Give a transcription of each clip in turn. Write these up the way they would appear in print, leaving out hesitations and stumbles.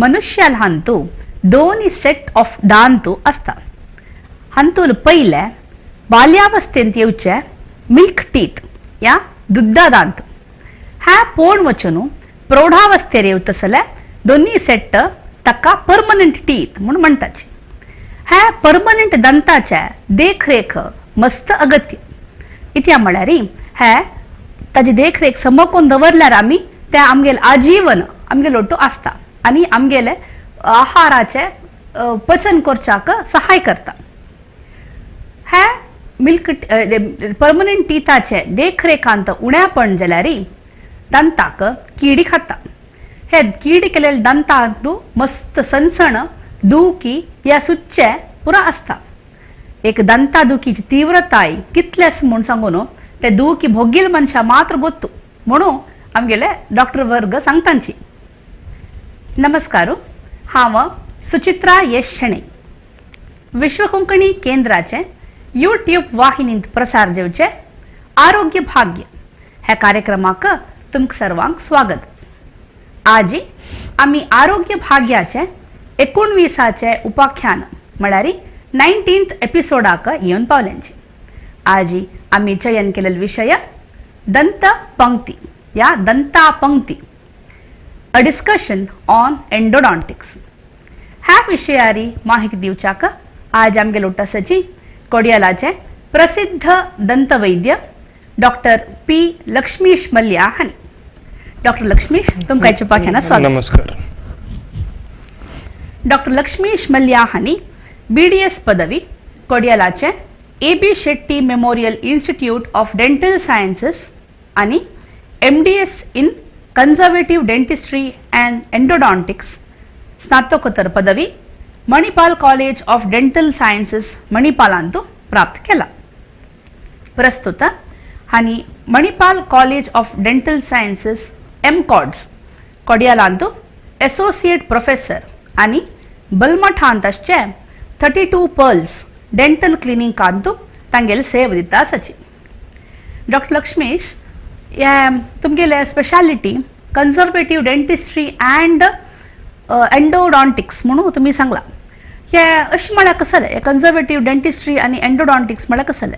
मनुष्याला हंतू दोन्ही set of दांतू असता. हंतूल पहिले बाल्यावस्थेंत येवचे मिल्क टीथ या दुद्धा दांत. ह्या पोण वचनू प्रौढावस्थेर येवतसले दोन्ही सेट ताका परमनंट टीथ म्हणून म्हणटाचे. ह्या परमनंट दंताचे देखरेख मस्त अगत्य. इतल्या म्हळ्यार हे ताची देखरेख समकोन दवरल्यार आमी ते आमगेले आजीवन आमगेलो लोटू आसता आनी आमगेले आहाराचे पचन करच्याक सहाय करता. हे मिल्क परमनंट टीथाचे देखरेखांत उण्यापण जाल्यार दंताक किडी खाता. हे किडी केलेले दंतांत मस्त सणसण दुखी या सुच्चे पुरा असता. एक दंता दुखीची तीव्रताय कितलेस म्हूण सांगून ते दुखी भोगील मनशा मात्र गोत्तू म्हणून आमगेले डॉक्टर वर्ग सांगतांची. नमस्कार, हांव सुचित्रा यश शेणे. विश्व कोंकणी केंद्राचे यूट्यूब वाहिनींत प्रसार जेवचे आरोग्य भाग्य ह्या कार्यक्रमाक तुमकां सर्वांक स्वागत. आज आमी आरोग्य भाग्याचे 19चे उपाख्यान म्हळ्यार 19th एपिसोडाक येवन पावल्यांची. आज आमी चयन केलेलो विषय दंत पंक्ती या दंता पंक्ती, अ डिस्कशन ऑन एंडोडॉन्टिक्स. ह्या विशयारी माहिती दिवच्याक आज आमगे लोटसाची कोडियालाचे प्रसिद्ध दंतवैद्य डॉक्टर पी लक्ष्मीश मल्ल्या हानी. डॉक्टर लक्ष्मीश तुमकां उपाख्यानात स्वागत. नमस्कार. डॉक्टर लक्ष्मीश मल्ल्या हानी BDS पदवी कोडियालाचे AB Shetty memorial institute of dental sciences आणि MDS in conservative dentistry and endodontics स्नातकोत्तर पदवी Manipal college of dental sciences मणिपालांतू प्राप्त केला. प्रस्तुत हानी Manipal college of dental sciences MCODS कोडियालांतू एसोसिएट प्रोफेसर आणि बलमठांतचे 32 पर्ल्स डेंटल क्लिनिकांतू तांगेले सेव दिता आसाची. डॉक्टर लक्ष्मीश तुमगेले speciality conservative dentistry and endodontics म्हणून तुम्ही सांगला. हे अशें म्हळ्यार कसले कन्झर्वेटिव्ह डेंटिस्ट्री आणि एंडोडॉन्टिक्स म्हळ्यार कसले?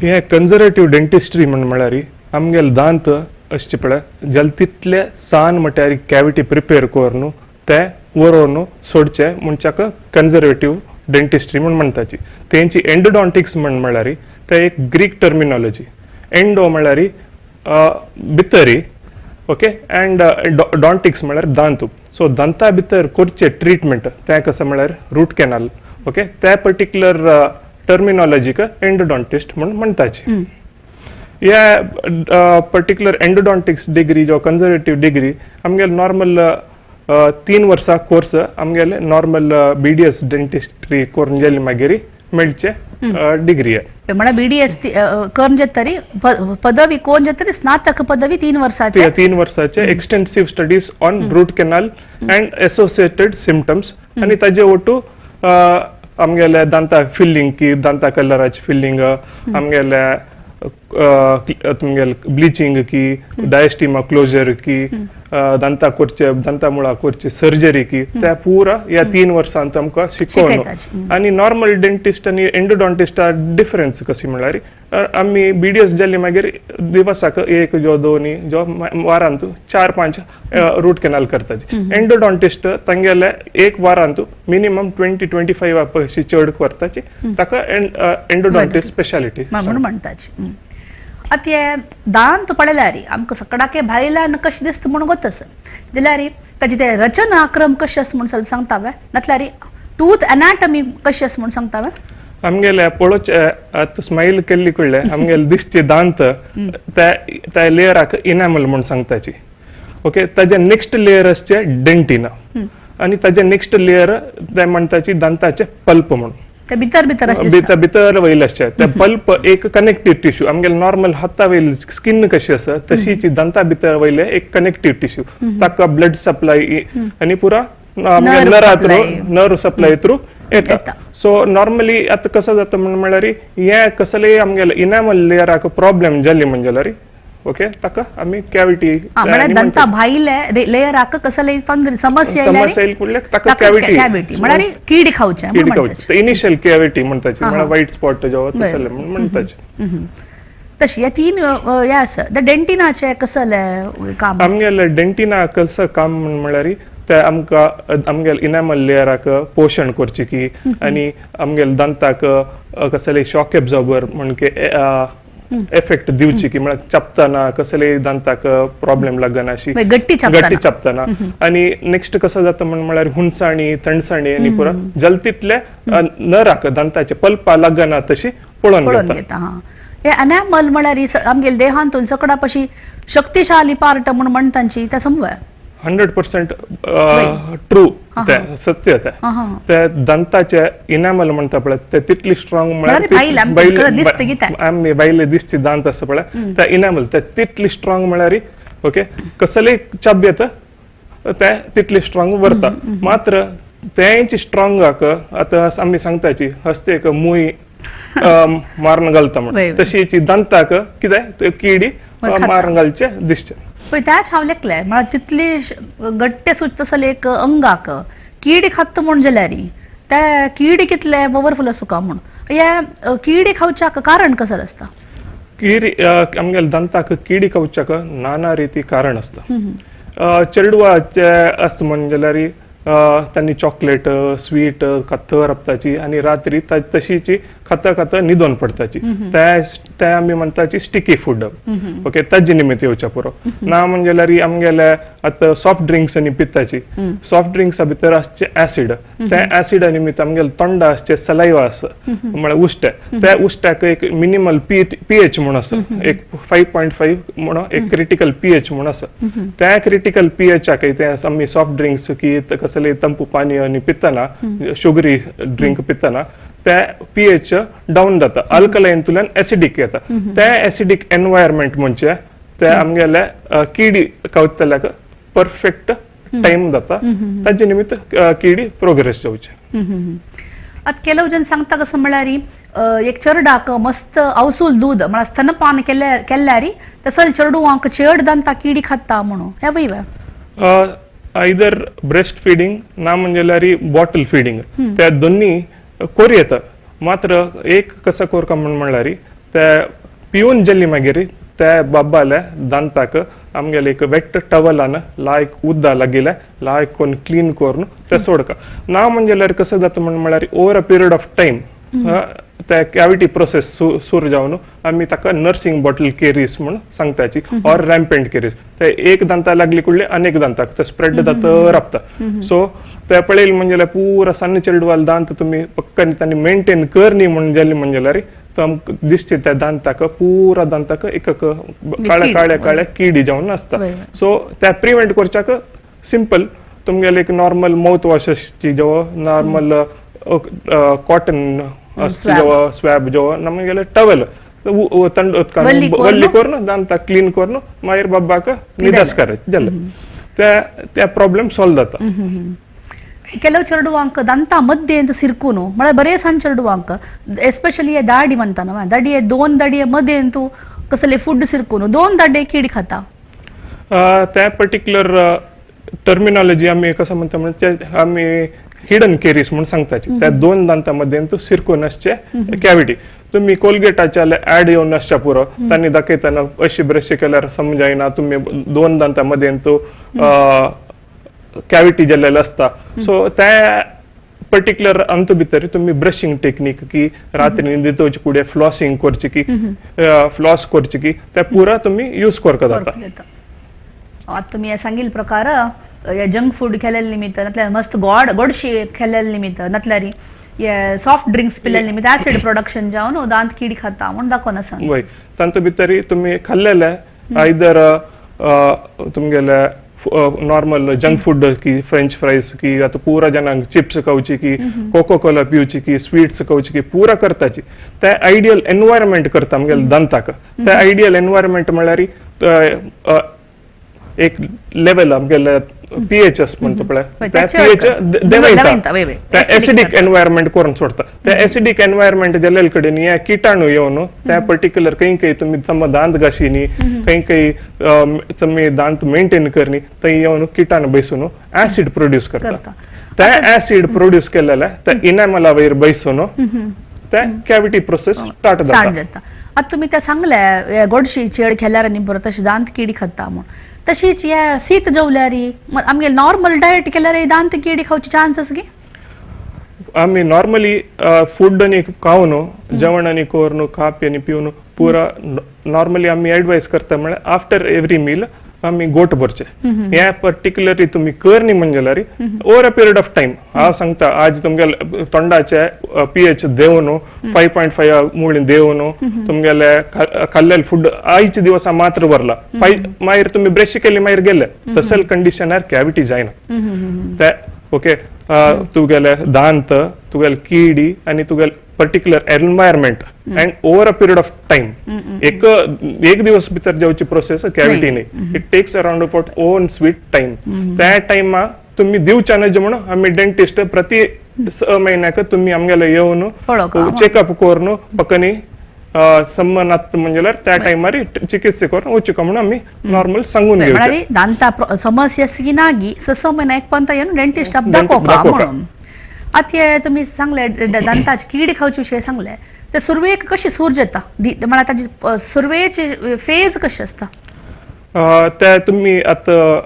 हे कन्झर्वेटिव्ह डेंटिस्ट्री म्हळ्यार आमगेले दांत अशें पळय जाल तितले सान म्हटल्यार कॅविटी प्रिपेर करून ते व्हरून सोडचे म्हणच्याक कन्झर्वेटिव्ह डेंटिस्ट्री म्हणून म्हणटाची. तेंची एंडोडॉन्टिक्स म्हळ्यार ते एक ग्रीक टर्मिनॉलॉजी. एंडो म्हळ्यार भितरी, ओके, अँड डॉन्टिक्स म्हळ्यार दांतू. सो दांता भितर करचे ट्रीटमेंट ते कसं म्हळ्यार रूट कॅनाल, ओके, त्या पर्टिक्युलर टर्मिनॉलॉजीक एंडोडॉन्टिस्ट म्हणून म्हणटाची. ह्या पर्टिक्युलर एंडोडॉन्टिक्स डिग्री जो कन्झर्वेटिव्ह डिग्री आमगेले नॉर्मल 3 वर्सां कोर्स आमगेले नॉर्मल BDS डेंटिस्ट्री करून गेले मागीर मेळचे डिग्री आहे. म्हणल्यार BDS करून जे तरी पदवी कोण जे तरी स्नातक पदवी 3 वर्साचे 3 वर्साचे extensive studies on root canal and associated symptoms आणि ताजे ओटू आमगेले दांता फिल्लिंग की दांता कलराची फिल्लिंग आमगेले तुमगेले ब्लिचिंग की डायस्टिमा क्लोजर की दांता करचे दांता मुळा करचे सर्जरी की त्या पुरा या 3 वर्सांत आमकां शिकवण. आणि नॉर्मल डेंटिस्ट आणि एंडोडॉन्टिस्ट डिफरन्स कशी म्हळ्यार आमी BDS जाल्ली मागीर दिवसाक 1 जो 2 जो वारांत 4-5 रूट कॅनाल करताचे. एंडोडॉन्टिस्ट तांगेले 1 वारांत मिनिमम 20-25 अशी चड करताचे. ताका एंडोडॉन्टिस्ट स्पेशालिटी म्हणून म्हणटाचे. आता दांत पडल्यार आमकां सकाळाके भायला कशें दिसता म्हणून गोतस जाल्यार ताचे ते रचनाक्रम कशें आसा म्हणून ಸ್ವಲ್ಪ सांगतावे नातल्यार टूथ एनाटमी कशी आसा म्हणून सांगतावे? आमगेले पळोवचे आतां स्माईल केल्ली कडले आमगेले दिसचे दांत त्या लेयराक इनामल म्हणून सांगताची. ओके, ताजे नेक्स्ट लेयर आसचे डेंटिना आणि ताजे नेक्स्ट लेयर ते म्हणटाची दांताचे पल्प म्हणून. ते भितर वयले आसचे ते पल्प एक कनेक्टिव्ह टिश्यू. आमगेले नॉर्मल हाता वयली स्किन कशी आसा तशीची दांता भितर वयले एक कनेक्टिव्ह टिश्यू. ताका ब्लड सप्लाय आणि पुरा नरा थ्रू नर्व सप्लाय थ्रू येता. सो नॉर्मली आता कसं जाता म्हळ्यार हे कसलेय आमगेले इनामल लेयराक प्रॉब्लेम जाली म्हणजे ओके ताका आमी कॅविटी म्हळ्यार दंता भायले लेयराक कसले तंद्री समस्या समस्या येईल कुठल्या ताका कॅविटी म्हळ्यार कीड खावचे कीड खावची इनिशियल कॅविटी म्हणताची म्हळ्यार व्हाईट स्पॉट जो तसले म्हणताचे तशी हे तीन हे आसा डेंटिनाचे कसले काम आमगेले डेंटिना कसं काम म्हळ्यार ते आमगेल इनामल लेयराक पोषण करची की आणि आमगेल दंताक कसले शॉक एब्झॉर्बर म्हणजे एफेक्ट दिवची की म्हळ्यार चपतना कसले दंताक प्रॉब्लेम लागना अशी गट्टी चपतना आणि नेक्स्ट कसं जाता म्हळ्यार हुणसाणी थंडसाणी आणि पुरा जलतीतले नराक दंताचे पल्पा लागना तशी पळोवन घेता हे अनॅमल म्हळ्यार आमगेल देहांतून सकडा पशी शक्तिशाली पार्ट म्हणून म्हणतांची ते समवय 100% ट्रू ते सत्य ते दंताचे इनामल म्हणता पळय ते तितली स्ट्रॉंग म्हळ्यार आमी बायले दिसची दांत आसा पळय ते इनामल ते तितली स्ट्रॉंग म्हळ्यार ओके कसले चब येता ते तितली स्ट्रॉंग व्हरता मात्र तेंची स्ट्रॉंगाक आतां आमी सांगताची हस्तेक मुई मारून घालता म्हणून तशीची दंताक कितें किडी मारून घालचे दिसचे पण त्याच हांव लेखले म्हळ्यार तितली गट्टे सुच तसले एक अंगाक कीड खात म्हण जाल्यार त्या कीड कितले पॉवरफुल आसूं का म्हण हे कीडी खावच्याक कारण कसं आसता कीडी आमगेल्या दंताक कीडी खावच्याक नाना रिती कारण आसता चेडवाचे आसता म्हण जाल्यार त्यांनी चॉकलेट स्वीट खाता रपताची आणि रात्री तशीची खाता खाता न्हिदोन पडताची ते आमी म्हणताची स्टिकी फूड ओके ताजे निमित्त येवच्या पुरो ना म्हणजे आमगेले आता सॉफ्ट ड्रिंक्स आणि पिताची सॉफ्ट ड्रिंक्सा भितर आसचे ऍसिड त्या ऍसिडा निमित्त आमगेले तोंडा आसचे सलायवा आसा म्हळ्यार उश्टे त्या उश्ट्याक एक मिनिमल पीएच म्हण आसा एक 5.5 म्हणून एक क्रिटिकल पीएच म्हण आसा त्या क्रिटिकल पीएचाक ते आमी सॉफ्ट ड्रिंक्स की कसले तंपू पाणी आणि पिताना शुगरी ड्रिंक पिताना त्या पीएच डाऊन जाता अल्कलाईनतल्यान एसिडिक येता त्या एसिडिक एनवायरमेंट म्हणजे ते आमगेले किडी खावतल्याक परफेक्ट टाइम जाता ताजे निमित्त किडी प्रोग्रेस जावचे आता केलो जन सांगता कसं म्हळ्यार एक चेडूक मस्त अवसूल दूध म्हळ्यार स्तनपान केल्यार तसल चेडूवांक चेड दंता किडी खाता म्हणून हे वय आयदर ब्रेस्ट फीडिंग ना म्हणजे बॉटल फीडिंग त्या दोन्ही कोरी येता मात्र एक कसं कोरका म्हणल्यार ते पिवन जेल्ली मागीर त्या बाबाले दांताक आमगेले एक वेट टवलान लायक उद्दा लागिले लायक कोण क्लीन करून ते सोडका ना म्हणजे कसं जाता म्हळ्यार over a period of time त्या कॅविटी प्रोसेस सुरू जावन आमी ताका नर्सिंग बॉटल केरीस म्हणून सांगताची ऑर रॅम्पेंट केरीस ते एक दांता लागली कुडले अनेक दांताक ते स्प्रेड जाता राबता सो ते पळयल म्हणजे पुरा सन्न चेडवाल दांत तुम्ही पक्कानी तांणी मेंटेन करनी म्हणून जाली म्हणजे आमकां दिसचे त्या दांताक पुरा दांताक एक काळ्या काळ्या काळ्या किडी जावन आसता सो त्या प्रिवेंट करच्याक सिंपल तुमगेले एक नॉर्मल माउथ वॉशची जो नॉर्मल कॉटन स्वॅब जो नमगेले टवेल वल्ली करून दांता क्लीन करून मागीर बाबाक निदास करायचे जालें त्या प्रॉब्लेम सॉल्व जाता ಕೆಲವು ಚರಡುವಾಂಕ ದಂತ ಮಧ್ಯೆ ಅಂತ ಸಿರ್ಕೂನು ಮಳೆ ಬರೇ ಸಣ್ಣ ಚರಡುವಾಂಕ ಎಸ್ಪೆಷಲಿ दाढी म्हणता ना दाढी दोन दाढी मध्ये तू कसले फूड सिरकून दोन दाढे किडी खाता त्या पर्टिक्युलर टर्मिनॉलॉजी आम्ही कसं म्हणता म्हणजे आम्ही हिडन केरीस म्हणून सांगताची त्या दोन दांतामध्ये तू सिरकोनसचे कॅव्हिटी तुम्ही कोलगेटाच्या ऍड येऊन असच्या पुरो त्यांनी दाखयताना अशी ब्रश केल्यार समजायना तुम्ही दोन दांतामध्ये तू कॅव्हिटी जाल्लेलो असता सो त्या पर्टिक्युलर अंत भितर तुम्ही ब्रशिंग टेक्निक की रात्री न्हिदोचे फुडें फ्लॉसिंग करची की फ्लॉस करची की त्या पुरा तुम्ही यूज करता जाता आता तुम्ही हे सांगिल प्रकार जंक फूड खेळलेल्या निमित्त नातल्यार मस्त गोडशी खेळलेल्या निमित्त नातल्यार सॉफ्ट ड्रिंक्स पिल्लेल्या निमित्त ऍसिड प्रोडक्शन जावन दांत किडी खाता म्हणून दाखोवन आसा वय तांतू भितर तुम्ही खाल्लेले आयदर तुमगेले नॉर्मल जंक फूड की फ्रेंच फ्राइज की आता पूरा जनांक चिप्स खावची की कोको कोला पिवची की स्वीट्स खावची की पूरा करताची त्या आयडियल एनवायरमेंट करता आमगेले दंताक त्या आयडियल एनवायरमेंट म्हळ्यार एक लेवल आमगेले पीएच म्हणतो पळय होय, त्या त्याचे पीएच देवयता, वय, देवयता वय. त्या Acidic एसिडिक करता. एन्वायरमेंट करून सोडता त्या एसिडिक एन्वायरमेंट जेल्ले कडेन हे किटाणू येवन त्या पर्टिक्युलर काही तुम्ही तम दांत घाशीनी काही तुम्ही दांत मेंटेन करनी थंय येवन किटाणू बैसून ऍसिड प्रोड्यूस करता करता. त्या ऍसिड प्रोड्यूस केलेल्या त्या इनामला वयर बैसून त्या कॅव्हिटी प्रोसेस स्टार्ट स्टार्ट जाता जाता आता तुम्ही त्या सांगल्या गोडशी चेड खेळल्यार न्ही बरो तशी दांत किडी खाता म्हण तशीच या शीत जेवल्यारी आमगे नॉर्मल डायट केल्यार दांत किडी खावची चान्सेस गे आम्ही नॉर्मली फूड आणि खाऊन जेवण आणि कोरनु खापी आणि पिऊन पुरा नॉर्मली आम्ही ऍडवाइस करता म्हणजे आफ्टर एव्हरी मील आम्ही गोट भरचे या पर्टिक्युलरली तुम्ही करनी म्हणजे over a period of time हांव सांगता आज तुमगे तोंडाचे पीएच देवनु 5.5 मुळी देवनु तुमगेले खाल्लेले फूड आयचे दिवस मात्र भरला मागीर तुम्ही ब्रश केली मागीर गेले तसल कंडिशनार कॅव्हिटी जायना ते ओके तुगेले दांत तुगेले किडी आणि तुगेले particular environment and over a period of time एक दिवस भितर जेवची प्रोसेस कॅव्हिटी नाही it takes around about own sweet time त्या टाइमा तुम्ही दिवच्या नजे म्हणून आम्ही डेंटिस्ट प्रति 6 महिन्याक तुम्ही आमगेला येऊन चेकअप करून पక్కని संबंधात म्हणजे त्या टाइमार चिकित्से करून वचूक म्हणून आम्ही नॉर्मल सांगून घेऊ दांता समस्या सिनागी 6 महिन्याक पंत येऊन डेंटिस्ट दाखोवका म्हणून आता तुम्ही सांगले दांताची किडी खावचे विषय सांगले तर सुरवेक कशी सूर येता म्हणा ताची सुरवेची फेज कशी असता त्या तुम्ही आता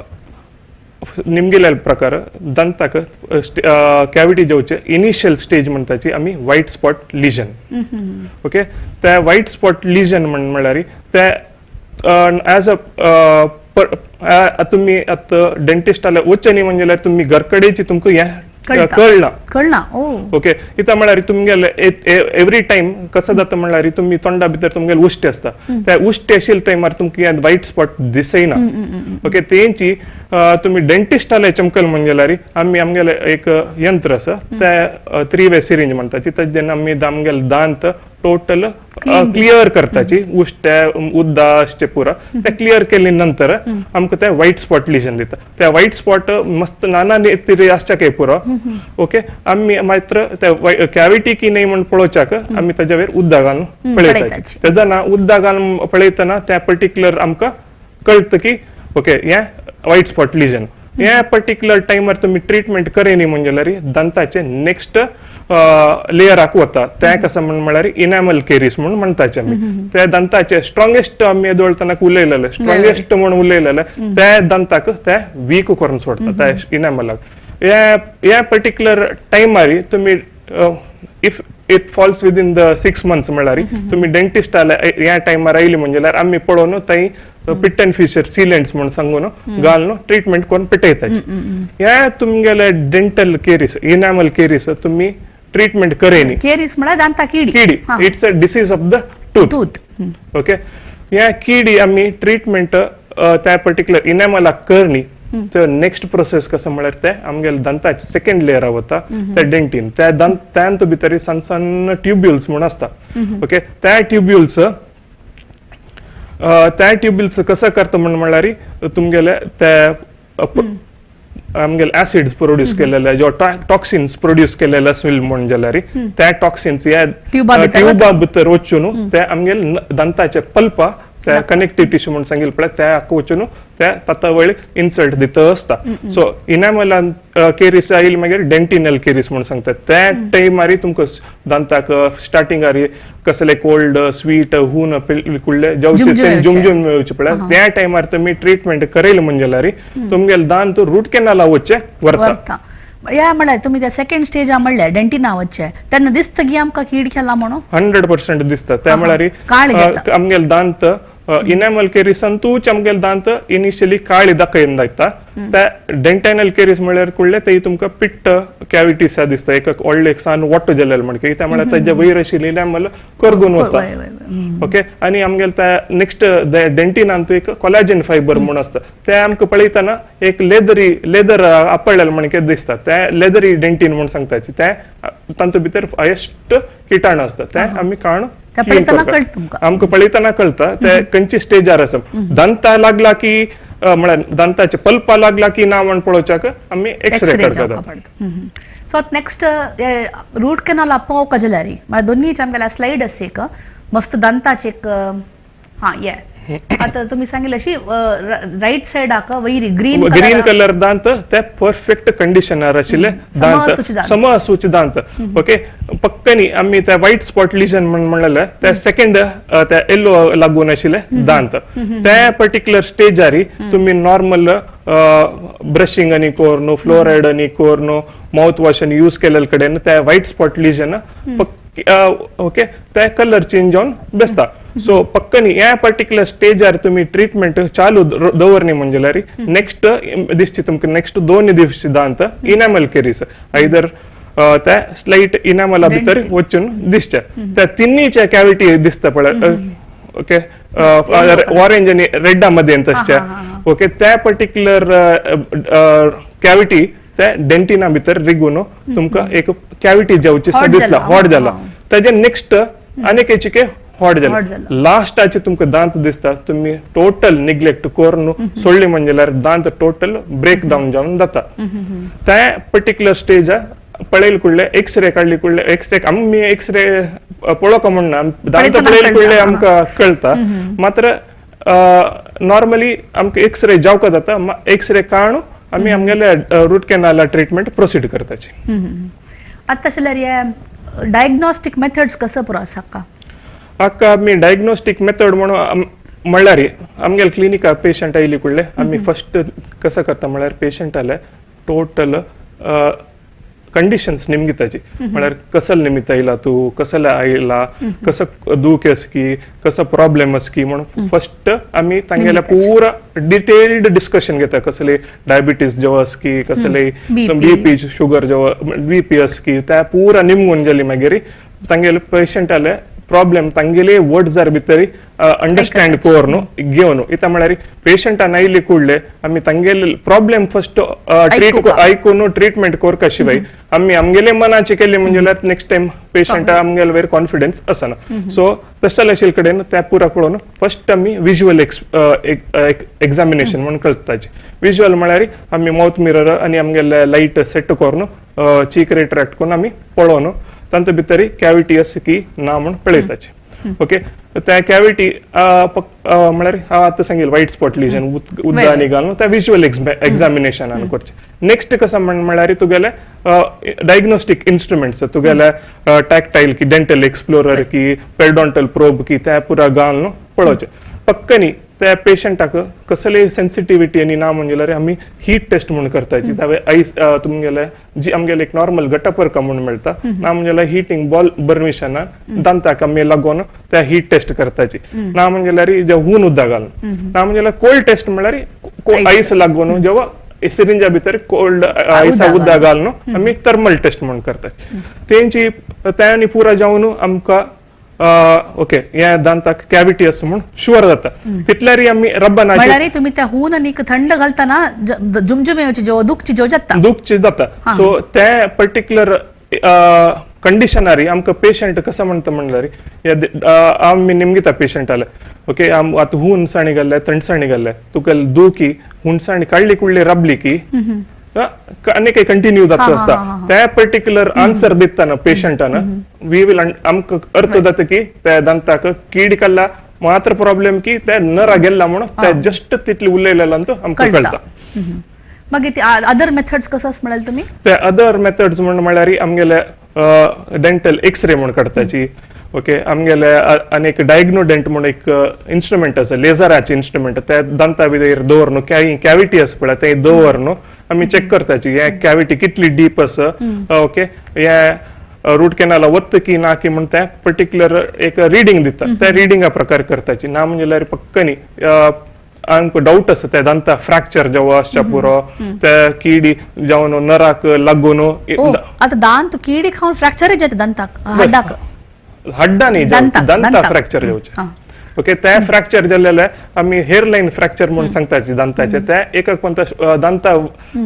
निमगेल्या प्रकार दंताक कॅव्हिटी जेवचे इनिशियल स्टेज म्हणताची आम्ही व्हाईट स्पॉट लिजन ओके त्या व्हाईट स्पॉट लिजन म्हणल्यार त्या ऍज अ तुम्ही आता डेंटिस्टाला वचनी म्हणजे तुम्ही घरकडेची तुमका या कळना ओके इथं म्हळ्यार तुमगेले एव्हरी टाइम कसं जाता म्हळ्यार तुम्ही तोंडा भितर तुमगेले उश्टी असता त्या उश्टी आशिल्ल्या टाइमार तुमका व्हाईट स्पॉट दिसयना ओके तेंची तुम्ही डेंटिस्टाला चमकल म्हणजे आम्ही आमगेले एक यंत्र आसा त्या 3-way सिरिंज म्हणताची तेजेन आम्ही आमगेले दांत टोटल क्लियर करताची उष्ट्या उद्दा असचे पुरा त्या क्लियर केली नंतर आमकां त्या व्हाईट स्पॉट लिजन दिता त्या व्हाईट स्पॉट मस्त नाना तरी आसच्या काय पुरो ओके आम्ही मात्र त्या कॅव्हिटी की नाही म्हणून पळोवच्याक आम्ही त्याच्या वयर उद्दा घालून पळयताची तेजा ना उद्दा घालून पळयतना त्या पर्टिक्युलर आमकां कळतं की ओके हे व्हाईट स्पॉट लिजन या पर्टिक्युलर टाइमार तुम्ही ट्रीटमेंट करेनी म्हणजे दंताचे नेक्स्ट लेयराक वता त्या कसं म्हळ्यार इनॅमल केरीस म्हणून म्हणताचे आमी त्या दंताचे स्ट्रॉंगेस्ट आमी येदोळतना उलयलेले स्ट्रॉंगेस्ट म्हणून उलयलेले त्या दंताक त्या वीक करून सोडता त्या इनॅमलाक या पर्टिक्युलर टाइमार तुम्ही if it falls within the 6 months म्हळ्यार तुम्ही डेंटिस्ट या टाइमार आयली म्हणजे आम्ही पळोवन थंय पिट अँड फिशर सिलेंट्स म्हणून सांगून घालून ट्रीटमेंट करून पिटयताची या तुमगेले डेंटल केरीस इनॅमल केरीस तुम्ही ट्रीटमेंट करेनी केरीस म्हळ्यार दांता किडी it's a disease of the tooth okay या किडी आम्ही ट्रीटमेंट त्या पर्टिक्युलर इनॅमलाक करनी तर नेक्स्ट प्रोसेस कसं म्हळ्यार ते आमगेले दंताचे सेकंड लेयर वता त्या डेंटीन त्या दंत भितर सण सण ट्युब्युल्स म्हणून असता ओके त्या ट्युब्युल्स कसं करता म्हळ्यार तुमगेले त्या आमगेले ऍसिड्स प्रोड्यूस केलेले जो टॉक्सिन्स प्रोड्यूस केलेले आसले म्हण जाल्यार त्या टॉक्सिन्स या ट्युबा भितर वचून त्या आमगेले दंताचे पल्पा त्या कनेक्टिव्ह टिश्यू म्हणून सांगितलं पळय त्या वचून त्या ताता वळ इन्सल्ट दिता असता सो इनॅमलान केरीस आयली मागीर डेंटिनल केरीस म्हणून सांगतात त्या टाइमार तुमकां दांताक स्टार्टिंगार कसले कोल्ड स्वीट हून कुडले जेवचे जुमजून मेळचे पळय त्या टाइमार तुम्ही ट्रीटमेंट करेल म्हणजे तुमगेले दांत रूट कॅनाला वच्चे व्हरता या म्हळ्यार तुम्ही त्या सेकंड स्टेज म्हणल्यार डेंटिना वच्चे तेन्ना दिसता की आमकां कीड केला म्हणून 100% दिसता त्या म्हळ्यार आमगेले दांत इनॅमल केरीसान तूच आमगेले दांत इनिशियली काळी दाखयन जाता त्या डेंटायनल केरीस म्हळ्यार कुडले ते तुमकां पिट्ट कॅव्हिटीस दिसता एक व्हडले एक सान वॉट गेलेले म्हणजे त्या म्हळ्यार ताजे वयर आशिल्ली इनॅमल करगून वता ओके आनी आमगेले त्या नेक्स्ट डेंटिनान एक कोलाजन फायबर म्हणून असता ते आमकां पळयतना एक लेदर आपळलेले म्हणजे दिसता त्या लेदरी डेंटीन म्हणून सांगताची त्या तांतू भितर हायेस्ट किटाणू असता ते आमी काण आमकां पळयतना कळता ते खंयची स्टेजार आसा दंता लागला की म्हळ्यार दांताचे पल्प लागला की ना म्हण पळोवच्याक आमी एक्सरे करतात सो नेक्स्ट रूट कॅनल आपोव कजलारी म्हळ्यार दोन्हीचे आमगेल्या स्लाइड आसा एक मस्त दांताचे एक हा ये आता तुम्ही सांगितलं अशी राईट साइडाक वैरी ग्रीन ग्रीन कलर दांत ते परफेक्ट कंडिशनर आशिल्ले दांत समअसूचे दांत ओके पक्कनी आम्ही त्या व्हाईट स्पॉट लिजन म्हणलेले त्या सेकंड त्या येलो लागून आशिल्ले दांत त्या पर्टिक्युलर स्टेजारी तुम्ही नॉर्मल ब्रशिंग आणि कोरनो फ्लोराइड आणि कोरनो माउथ वॉश आणि यूज केलेल्या कडेन त्या व्हाईट स्पॉट लिजन ओके त्या कलर चेंज जावन बेसता सो पक्कनी ह्या पर्टिक्युलर स्टेजार तुम्ही ट्रीटमेंट चालू दवरनी म्हणजे नेक्स्ट दिसची तुमकां नेक्स्ट 2 दिवस दांत इनामल केरीस आयदर त्या स्लाइट इनामला भितर वचून दिसचे त्या तिन्हीच्या कॅविटी दिसता पळय ओके ऑरेंज आणि रेडा मध्ये तसच्या ओके त्या पर्टिक्युलर कॅविटी त्या डेंटिना भितर रिगून तुमकां एक कॅविटी जावची दिसला हॉट जाला ताजे नेक्स्ट आनीक एचिके हॉट जाला लास्टाचे तुमकां दांत दिसता तुम्ही टोटल निग्लेक्ट करून सोडली म्हणजे दांत टोटल ब्रेक डाऊन जावन जाता त्या पर्टिक्युलर स्टेज पळयल कुडले एक्सरे काढली कुडले एक्सरे आम्ही एक्सरे पळोवका म्हणना दांत पळयल कुडले आमकां कळता मात्र नॉर्मली आमकां एक्सरे जावका जाता एक्सरे काढून आम्ही आमगेले रूट कॅनाल ट्रीटमेंट प्रोसीड करताची आता जाल्यार डायग्नोस्टिक मेथड्स कसं पुरो आसा का आका आमी डायग्नोस्टिक मेथड म्हणून म्हणल्यार आमगेले क्लिनिका पेशंट आयली कुडले आमी फर्स्ट कसं करता म्हळ्यार पेशंट आले टोटल कंडिशन्स निमगिताची म्हळ्यार कसले निमित्त आयला तू कसले आयला कसं दुख आस की कसं प्रॉब्लेम आस की म्हणून फर्स्ट आमी तांगेले पूरा डिटेल्ड डिस्कशन घेता कसले डायबिटीज जेव्हा आस की कसले बीपी शुगर जेव्हा बीपी आस की त्या पूरा निमगून गेली मागीर तांगेले पेशंट आले प्रॉब्लेम तांगेले वर्ड जार भितर अंडरस्टँड कोरनो घेवन इता म्हळ्यार पेशंटान आयले कुडले आमी तांगेले प्रॉब्लेम फर्स्ट आयकून ट्रीटमेंट कोरका शिवाय आमी आमगेले मनाचे केले म्हणजे नेक्स्ट टाइम पेशंट आमगेले वेरी कॉन्फिडन्स आसना सो तशें आशिल्ले कडेन त्या पुरा पळोवन फर्स्ट आमी विज्युअल एक्झामिनेशन म्हणून करताची विज्युअल म्हळ्यार आमी माउथ मिरर आनी आमगेले लायट सेट करून चीक रेट्रॅक्ट करून आमी पळोवन तांचे भितर कॅविटी आसा की ना म्हणून पळयताचे ओके त्या कॅविटी म्हळ्यार आतां सांगितलें व्हाईट स्पॉट लिजन उद्दानी घालून त्या विज्युअल एक्झामिनेशनान करचे नेक्स्ट कसं म्हळ्यार तुगेले डायग्नोस्टिक इन्स्ट्रुमेंट्स तुगेले टॅक्टाईल की डेंटल एक्सप्लोरर की पेरडॉन्टल प्रोब की त्या पुरा घालून पळोवचे पक्कनी त्या पेशंटाक कसले सेन्सिटिव्हिटी आणि ना म्हणजे आम्ही हीट टेस्ट म्हणून करताची त्यावे आईस तुमगेले जी आमगेले एक नॉर्मल गटपरका म्हणून मेळटा ना म्हणजे हीटिंग बॉल बर्मिशना दांताक आमी लागून त्या हीट टेस्ट करताची ना म्हणजे जे हून उद्दा घालून ना म्हणजे कोल्ड टेस्ट म्हळ्यार आईस लागून जेव्हा सिरिंजा भितर कोल्ड आयसा उद्दा घालून आमी थर्मल टेस्ट म्हणून करताची तेंची त्यांनी पुरा जावन आमकां ओके या दांताक कॅविटी असं म्हणून शुअर जाता तितल्यारी आम्ही रब्बानाची म्हळ्यार तुम्ही त्या हून आणि थंड घालताना जुमजुमेची जो दुखची जो जाता दुखची जाता सो त्या पर्टिक्युलर कंडिशनारी आमकां पेशंट कसं म्हणता म्हणल्यार आमी निमगिता पेशंट आले ओके आतां हुणसाणी घाल्ले थंडसाणी घाल्ले तुका दुखी हुणसाणी काडली कुडली रबली की अनेक कंटिन्यू जाता असता त्या पर्टिक्युलर आन्सर दिताना पेशंटाना वी विल आमकां अर्थ जाता की त्या दांताक कीड काडला मात्र प्रॉब्लेम की त्या नरा गेल्ला म्हणून त्या जस्ट तितली उलयलेला तो आमकां कळटा मागीर अदर मेथड्स कसो म्हणाल तुम्ही ते अदर मेथड्स म्हळ्यार आमगेले डेंटल एक्सरे म्हणून काडताची ओके आमगेले अनेक डायग्नोडेंट म्हणून एक इन्स्ट्रुमेंट आसा लेझराचे इन्स्ट्रुमेंट त्या दांता भितर दवरून कॅविटी आसा पळय ते दवरून आमी चेक करताची हे कॅविटी कितली डीप आसा ओके हे रूट कॅनाला वत्त की ना की म्हणून त्या पर्टिक्युलर एक रिडींग दिता त्या रिडिंगा प्रकार करताची ना म्हणजे पक्कनी आमकां डाऊट आसा त्या दांता फ्रॅक्चर जेव्हा आसच्या पुरो त्या किडी जावन नराक लागून आता दांत किडी खावन फ्रॅक्चर जाता दांताक हड्डाक हड्डा न्ही दांता फ्रॅक्चर जावचे ओके त्या फ्रॅक्चर जाल्लेले आम्ही हेअरलाईन फ्रॅक्चर म्हणून सांगताची दांताचे त्या एक कोणता दांता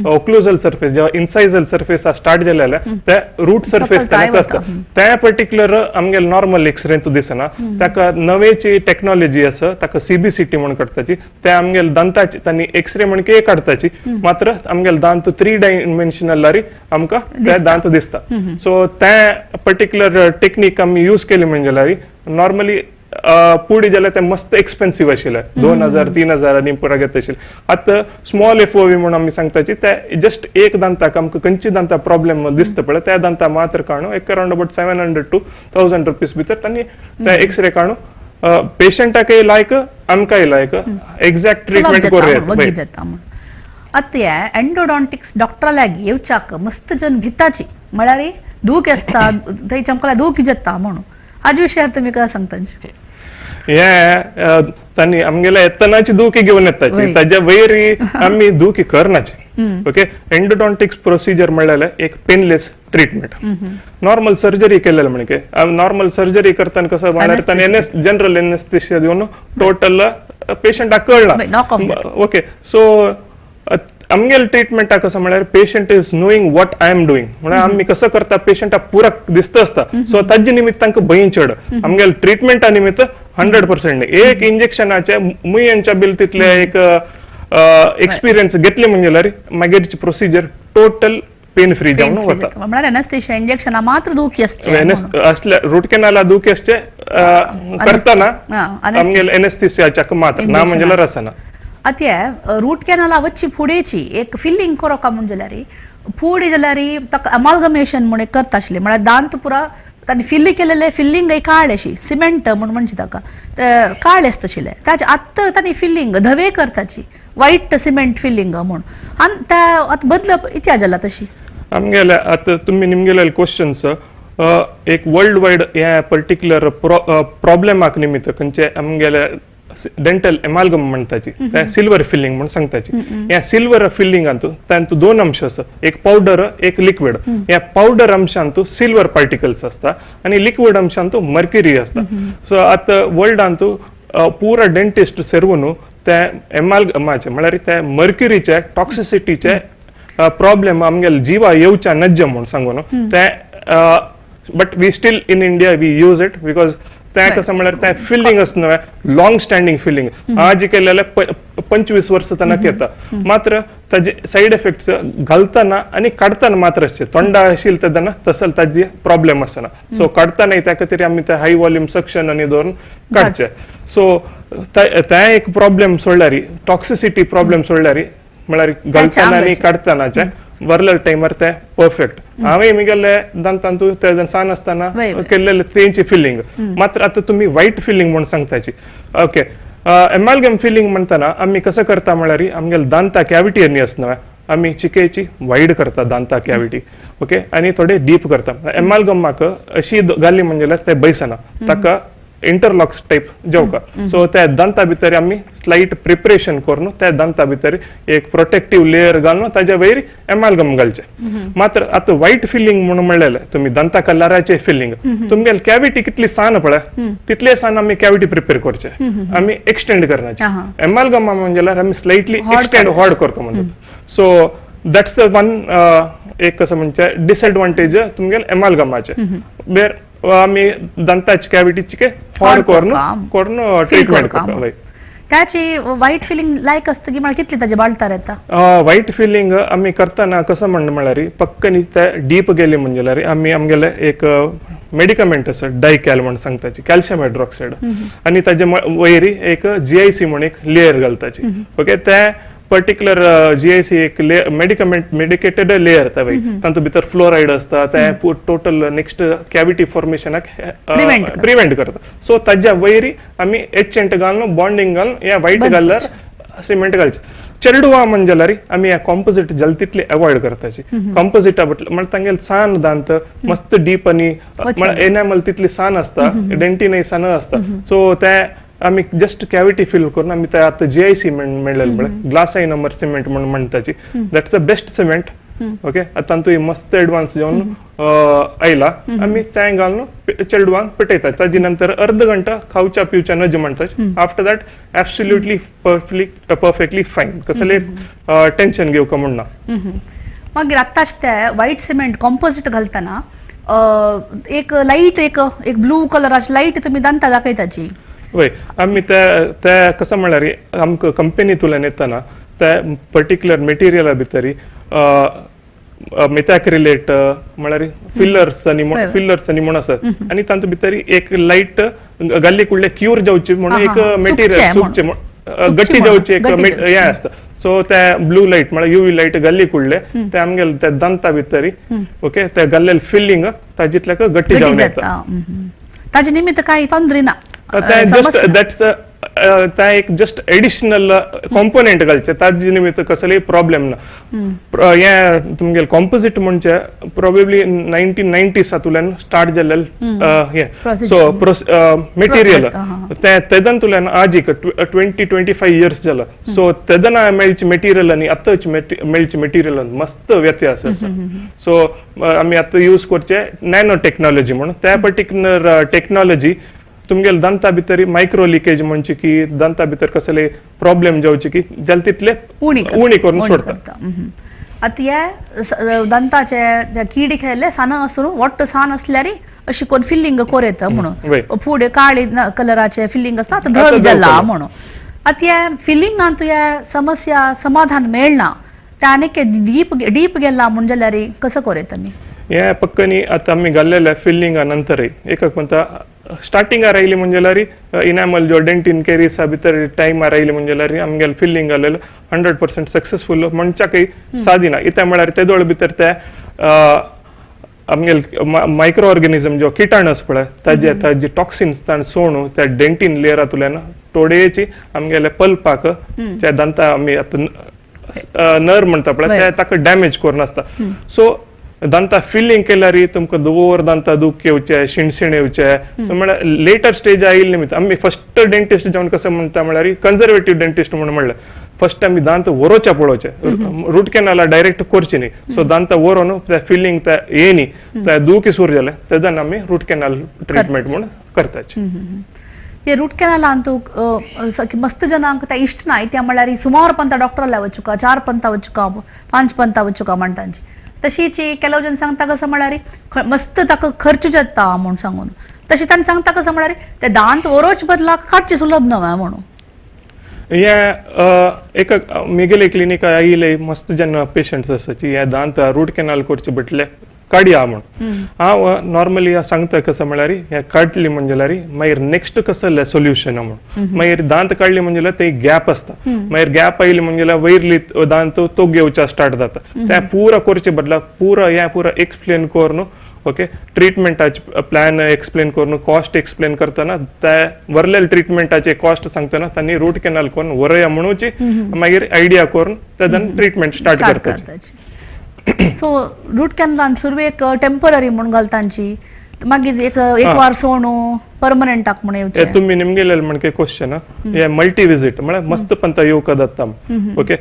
ओक्लुजल सर्फेस जेव्हा इन्सायझल सर्फेस स्टार्ट जाल्लेले त्या रूट सर्फेस काय असता त्या पर्टिक्युलर आमगे नॉर्मल एक्सरे तू दिसना ताका नवेची टेक्नॉलॉजी आसा ताका सीबीसीटी म्हणून करताची त्या आमगे दांताची त्यांनी एक्सरे म्हणून के काढताची मात्र आमगे दांत 3 डायमेन्शनल लारी आमका त्या दांत दिसता सो त्या पर्टिक्युलर टेक्निक आम्ही यूज केली म्हणजे लारी नॉर्मली पुढे जाल्यार ते मस्त एक्सपेन्सिव्ह आशिल्ले 2000-3000 आनी पुरा घेता आशिल्ले आता स्मॉल एफओवी म्हणून आम्ही सांगताची त्या जस्ट एक दांताक आमकां खंयची दांता प्रॉब्लेम दिसता पळय त्या दांता मात्र काणू एक अराउंड अबाउट 700 to 1000 रुपीज भितर तांणी त्या एक्सरे काणू पेशंटाकय लायक आमकांय लायक एक्झॅक्ट ट्रीटमेंट करूया आता एंडोडॉन्टिक्स डॉक्टर लागी येवच्याक मस्त जन भिताची म्हळ्यार दूख आसता थंय आमकां दूख जाता म्हणून हाजे विशयार तुमी काय सांगता हे तांणी आमगेल्या येतनाची दुखी घेऊन येताची ताज्या वयरी आम्ही दुखी करनाची ओके एंडोडॉन्टिक्स प्रोसिजर म्हणल्यार एक पेनलेस ट्रीटमेंट नॉर्मल सर्जरी केलेलं म्हणजे नॉर्मल सर्जरी करताना कसं म्हळ्यार तांणी जनरल एनेस्थेशिया दिवन टोटल पेशंटाक कळना ओके सो आमगेल ट्रीटमेंटा कसं म्हळ्यार patient is knowing what I am doing म्हळ्यार आम्ही कसं करता पेशंटाक पुराक दिसता आसता सो ताजे निमित्त तांकां भंय चड आमगेल ट्रीटमेंटा निमित्त 100% एक इंजेक्शनाचे मुयांच्या बिल तितले एक एक्सपिरियन्स घेतले म्हणजे मागीरची प्रोसिजर टोटल पेन फ्री जावन वता म्हळ्यार एनेस्थेशिया इंजेक्शना मात्र दुखी असले रूट कॅनाला दुखी असचे करताना आमगेल एनेस्थेशियाच्या मात्र ना म्हणजे रसना आता रूट कॅनाला वच्ची फुडेची एक फिलिंग करो का म्हणजे जाल्यार फुडें जाल्यार ताका अमालगमेशन म्हणून करता आशिल्ले म्हळ्यार दांत पुरा तांणी फिल्ली केलेले फिल्लिंग काळ्ळे अशी सिमेंट म्हणून म्हणजे ताका काळ्ळे आसता आशिल्ले ताचे आत्ता तांणी फिल्लिंग धवे करताची वायट सिमेंट फिल्लिंग म्हणून आनी त्या आतां बदलप इतिहास जाला तशी आमगेले आता तुम्ही निमगेले क्वेश्चन्स एक वर्ल्ड वायड ह्या पर्टिक्युलर प्रॉब्लेमाक निमित्त खंयचे आमगेले डेंटल एमालगम म्हणताची त्या सिल्वर फिलिंग म्हणून सांगताची या सिल्वर फिलिंगांतू तांतू दोन अंश आसा एक पावडर एक लिक्विड या पावडर अंशांतू सिल्वर पार्टिकल्स असता आणि लिक्विड अंशांतू मर्क्युरी असता सो आता वर्ल्डांतू पुरा डेंटिस्ट सर्वनू त्या एमालगमाचे म्हळ्यार त्या मर्क्युरीचे टॉक्सिसिटीचे प्रॉब्लेम आमगेल जिवा येवच्या नज्ज म्हणून सांगून ते but we still in India we use it because त्या कसं म्हळ्यार त्या फिलिंग असणं लॉंग स्टँडिंग फिलिंग आज केलेले 25 वर्ष त्यांना येता मात्र ताजे साइड इफेक्ट्स घालताना आणि काढताना मात्र असते तोंडा आशिल तेदना तसल ताजी प्रॉब्लेम असना सो काढताना त्या खातीर आम्ही त्या हाय वॉल्यूम सक्शन आणि दवरून काडचे सो त्या एक प्रॉब्लेम सोडल्यारी टॉक्सिसिटी प्रॉब्लेम सोडल्यारी म्हळ्यार घालताना आणि काढतानाचे वरले टाइमार ते परफेक्ट हांवें मिगेले दांतांतू ते सान आसतना केल्लेले तेंची फिलिंग मात्र आता तुम्ही वायट फिलिंग म्हणून सांगताची ओके एमालगम फिलिंग म्हणताना आम्ही कसं करता म्हळ्यार आमगेले दांता कॅविटी आनी आसना आम्ही चिकेची वाईड करता दांता कॅविटी ओके आणि थोडे डीप करता एमालगमाक अशी घाली म्हणजे ते बैसना ताका इंटरलॉक्स टाइप जेवका सो त्या दांता भितर आम्ही स्लाइट प्रिपरेशन करून त्या दांता भितर एक प्रोटेक्टिव्ह लेयर घालून ताज्या वयर एमालगम घालचे मात्र आता वाईट फिलिंग म्हणून म्हणलेले तुम्ही दांता कलराचे फिलिंग तुमगेल कॅविटी कितली सान पळय तितले सान आम्ही कॅविटी प्रिपेअर करचे आम्ही एक्सटेंड करण्याचे एमालगमा म्हणजे आम्ही स्लाइटली एक्सटेंड हॉड करतो म्हणतात सो दॅट्स वन एक कसं म्हणजे डिसएडवांटेज तुमगेल एमालगमाचे बेर आम्ही दांताची कॅविटीची हॉड करून ट्रीटमेंट करतो त्याची वाईट फिलिंग लायक असतं की मला कितली ताजे बाळतार येता वाईट फिलिंग आम्ही करताना कसं म्हळ्यार पक्कनी त्या डीप गेले म्हणजे आम्ही आमगेले एक मेडिकमेंट आसा डायकॅल म्हणून सांगताची कॅल्शियम हायड्रॉक्साईड आणि ताजे वयरी एक जीआयसी म्हणून एक लेयर घालताची ओके त्या पर्टिक्युलर जीआयसी एक मेडिकेटेड लेयर तातूंत भितर फ्लोराइड असता ते टोटल नेक्स्ट कॅविटी फॉर्मेशनाक प्रिव्हेंट करता सो ताज्या वयरी आम्ही एचेंट घालून बॉन्डिंग घालून या वायट घालल्यार सिमेंट घालचे चेडवा म्हणजे आम्ही कॉम्पोजिट जल तितली अवॉइड करताची कॉम्पोजिटा म्हणजे तांगेल सान दांत मस्त डीप आणि एनामल तितली सान असता डेंटिनय सान असता सो त्या आम्ही जस्ट कॅविटी फिल करून आम्ही आता जीआयसी म्हणलेलं ग्लास आयनमर सिमेंट म्हणून म्हणताची that's the best cement okay तांतू मस्त एडवान्स जावन आयला आमी त्या घालून चेडवांक पेटयतात ताजे नंतर अर्ध घंटा खावच्या पिवच्या नज म्हणतात आफ्टर दॅट एब्सोल्युटली परफेक्टली फायन कसले टेन्शन घेवका म्हणना मागीर आतांच ते व्हाईट सिमेंट कॉम्पोजिट घालतना एक लाईट एक ब्लू कलराची लाईट तुमी दांता दाखयताची वय आमी ते कसं म्हणल्यार आमकां कंपनीतून येतना त्या पर्टिक्युलर मेटेरियला भितरी मेथॅक्रिलेट म्हळ्यार फिलर्स आणि म्हणून आसत आनी तांतू भितरी एक लाईट गल्ली कुडले क्यूर जावची म्हणून एक मेटेरियल सुकचे गट्टी जावची एक हे आसता सो त्या ब्लू लाईट म्हळ्यार युवी लाईट गल्ली कुडले ते आमगेले त्या दंता भितरी ओके त्या गल्लेल फिल्लिंग ताजितल्याक गट्टी जावन येता ताजे निमित्त काही तोंदरी ना एक जस्ट एडिशनल कॉम्पोनेंट घालचे ताजे निमित्त कसले प्रॉब्लेम ना हे तुमगेले कॉम्पोजिट म्हणजे प्रोबेबली 1990s हातूंतल्यान स्टार्ट जाल्लें हे सो मेटेरियल तेदनतुल्यान आजीक 20-25 इयर्स जाला सो तेदना मेळची मेटेरियल आनी आतांच मेळची मेटेरियल मस्त व्यत्यास आसा सो आमी आतां यूज करचे नॅनो टेक्नॉलॉजी म्हणून त्या पर्टिक्युलर टेक्नॉलॉजी तुमगेले दंता भितर मायक्रो लिकेज म्हणजे की दंता भितर कसले प्रॉब्लेम जावचे की जाल तितले उणी करून सोडता आता हे दंताचे किडी खेळले सान आसून वट्ट सान असल्यार अशी कोण फिल्लिंग कोरेता म्हणून फुडें काळी कलराचे फिल्लिंग आसता आता धव जाला म्हणून आता हे फिल्लिंगान तुया समस्या समाधान मेळना ते आनीक डीप गेला म्हण जाल्यार कसं कोरेता आमी हे पक्कनी आता आमी घाल्लेल्या फिल्लिंगा नंतर एक म्हणटा स्टार्टिंगार आयली म्हणजे इनामल जो डेंटिन केरीसा भितर टायमार आयली म्हणजे आमगेले फिल्लिंग घालेलो 100% सक्सेसफुल म्हणच्याकय सादिना इता म्हळ्यार तेदोळ भितर ते आमगेले मायक्रो ऑर्गेनिजम जो किटाणस पळय ताजे टॉक्सिन्स ताण सोडून त्या डेंटिन लेयरांतल्यान थोडेची आमगेले पल्पाक जे दंता आमी आतां नर म्हणटा पळय ते ताका डॅमेज करून आसता सो दंता फिल्लिंग केल्यार तुमकां दोवर दंता दूख येवचे शिणशिण येवचे म्हळ्यार लेटर स्टेज आयिल्ले निमित्त आमी फर्स्ट डेंटिस्ट जावन कसं म्हणटा म्हळ्यार कन्झर्वेटिव्ह डेंटिस्ट म्हणून म्हणलें फर्स्ट आमी दांत वरोवचे पळोवचे रूट कॅनाला डायरेक्ट करची न्ही सो दांत वरोवन त्या फिल्लिंग त्या येनी त्या दूख सुरू जाले तेदन आमी रूट कॅनाल ट्रिटमेंट म्हणून करताचे ये रूट कॅनालान तूं मस्त जनांक ते इश्ट ना त्या म्हळ्यार सुमार पंता डॉक्टराला वचुका 4 पंता वचुका 5 पंता वचुका म्हणटांची तशीची केलो जन सांगता कसं म्हळ्यार मस्त ताका खर्च जाता म्हणून सांगून तशी तांणी सांगता कसं म्हळ्यार ते दांत ओरोच बदला काडचे सुलभ नव्हे म्हणून हे एक मेगेले क्लिनिक आयिल्ले मस्त जेन्ना पेशंट्स आसाची हे दांत रूट कॅनाल करचे बटले काडया म्हणून हांव नॉर्मली सांगता कसं म्हळ्यार हे काडली म्हणजे मागीर नेक्स्ट कसं सोल्युशन म्हणून मागीर दांत काडली म्हणजे ते गॅप आसता मागीर गॅप आयली म्हणजे वयरली दांत तो घेवचा स्टार्ट जाता ते पुरा करचे बदला पुरा एक्सप्लेन करून ओके ट्रीटमेंटाचे प्लॅन एक्सप्लेन करून कॉस्ट एक्सप्लेन करतना त्या वरलेल ट्रीटमेंटाचे कॉस्ट सांगतना त्यांनी रूट कॅनाल करून वरया म्हणूची मागीर आयडिया करून तेदन ट्रीटमेंट स्टार्ट करताची सो रूट कॅनलान सुरवेक टेम्पररी म्हणून घालतांची मागीर एक वार सोडू परमनंटाक म्हण येवचे तुम्ही निमगेलेले म्हणजे क्वेश्चन हे मल्टी विजिट म्हळ्यार मस्त पंता येवका जाता ओके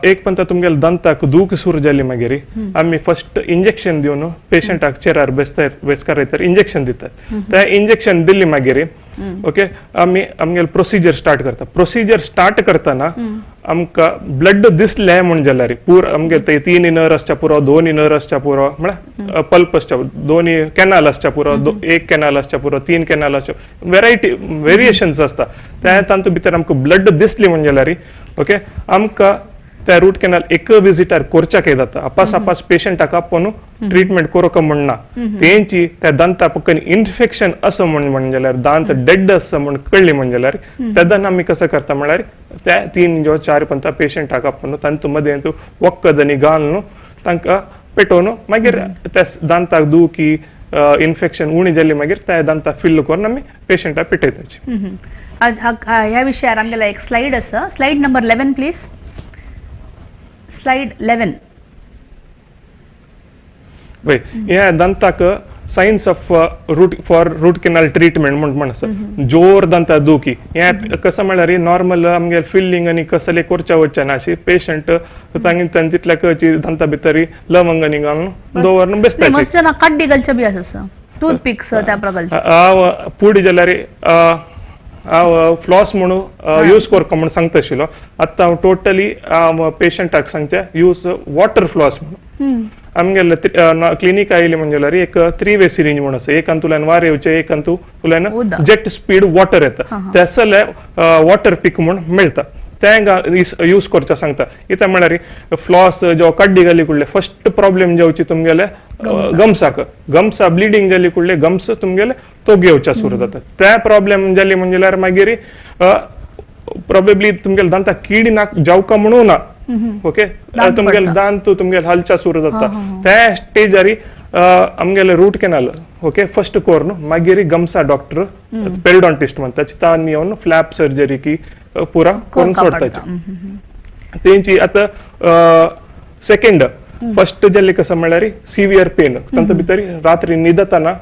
एक पंता तुमगेले दंताक दूख सुरू जाली मागीर आमी फर्स्ट इंजेक्शन दिवन पेशंटाक चेरार बेसकार येतात इंजेक्शन दितात त्या इंजेक्शन दिल्ली मागीर ओके आमगेले प्रोसिजर स्टार्ट करता प्रोसिजर स्टार्ट करतना आमकां ब्लड दिसले म्हण जाल्यार पुरो आमगे ते 3 नर आसच्या पुरो 2 नर आसच्या पुरो म्हळ्यार पल्प आसच्या 2 कॅनाल आसच्या पुरो 1 कॅनाल आसच्या पुरो 3 कॅनाल आसच्या वेरिएशन्स आसता त्या तांतू भितर आमकां ब्लड दिसली म्हण जाल्यार ओके आमकां त्या रूट कॅनाल एक विजिटार करच्याक जाता आपास पेशंटाक आपोवन ट्रीटमेंट करूंक म्हणना तेंची त्या दांता पक्कन इन्फेक्शन असं म्हण जाल्यार दांत डेड असं म्हण कळली म्हण जाल्यार तेदन आमी कसं करता म्हळ्यार त्या 3 जो 4 पंता पेशंटाक आपोवन तांतू मदें वखद घालून तांकां पेटोवन मागीर त्या दांताक दुखी इन्फेक्शन उणी जाली मागीर त्या दांता फिल करून आमी पेशंटाक पेटयताची आज ह्या विशयार आमगेला एक स्लाइड आसा स्लाइड नंबर 11 प्लीज स्लाइड 11 वय ह्या दंताक science of root canal treatment म्हण आसा जोर दंत दुखी हे कसं म्हळ्यार नॉर्मल आमगे फिल्लिंग आनी कसले करच्या वच्चे ना अशी पेशंट तांणी जितल्या खंयची दंता भितर लवंग आनी घालून दवरून बेसताची मस्त जना कड्डी घालचे बी आसा टूथ पिक्स त्या प्रकारचे हांव पुढे जाल्यार हांव फ्लॉस म्हणून यूज करता म्हणून सांगता आशिल्लो आतां हांव टोटली पेशंटाक सांगचे यूज वॉटर फ्लॉस म्हणून आमगेले क्लिनीक आयले म्हणजे जाल्यार एक 3-वे सिरींज म्हणून आसा एक तुल्यान वार येवचे एक तुल्यान जेट स्पीड वॉटर येता त्यासले वॉटर पिक म्हणून मेळटा ते यूज करचा सांगता इथं म्हळ्यार फ्लॉस जो कड्डी घाली कुडले फर्स्ट प्रॉब्लेम जावची तुमगेले गम्सा ब्लिडिंग जाली कुडले गम्स तुमगेले तो घेवच्या सुरू जाता त्या प्रॉब्लेम जाली म्हणजे जाल्यार मागीर प्रोबेबली तुमगेले दांता कीड नाक जावका म्हणून ना ओके तुमगेले दांत तुमगेले हलच्या सुरू जाता त्या स्टेजार आमगेले रूट कॅनल ओके फर्स्ट कोर न्हू मागीर गम्सा डॉक्टर पेरिडॉन्टिस्ट म्हणटा तांणी येवन फ्लॅप सर्जरी की पुरा करून सोडताची तेंची आता सेकंड फर्स्ट जाल्ले कसं म्हळ्यार सिवियर पेन तांच्या भितर रात्री न्हिदतना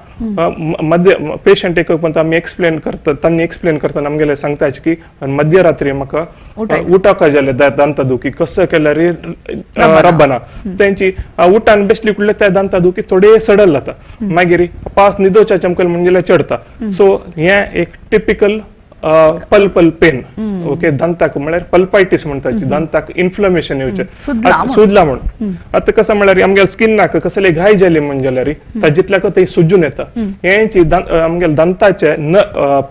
मध्य पेशंट एक पण आमी एक्सप्लेन करता तांणी एक्सप्लेन करतना आमगेले सांगताचे की मध्यरात्री म्हाका उठोवका जाले दांता दुखी कसं केल्यार रब्बना तेंची उठान बसली कुडले त्या दांता दुखी थोडे सडल जाता मागीर पास न्हिदोवच्या चमकल म्हणजे चढता सो हे एक टिपिकल पल्पल पेन ओके दंताक म्हळ्यार पल्पायटिस म्हणटाची दंताक इन्फ्लमेशन येवचे सुजला म्हणून आता कसं म्हळ्यार आमगेल्या स्किनाक कसले घाय जाले म्हणजे जाल्यार ताजितल्याक ते सुजून येता हेंची आमगेल्या दंताचे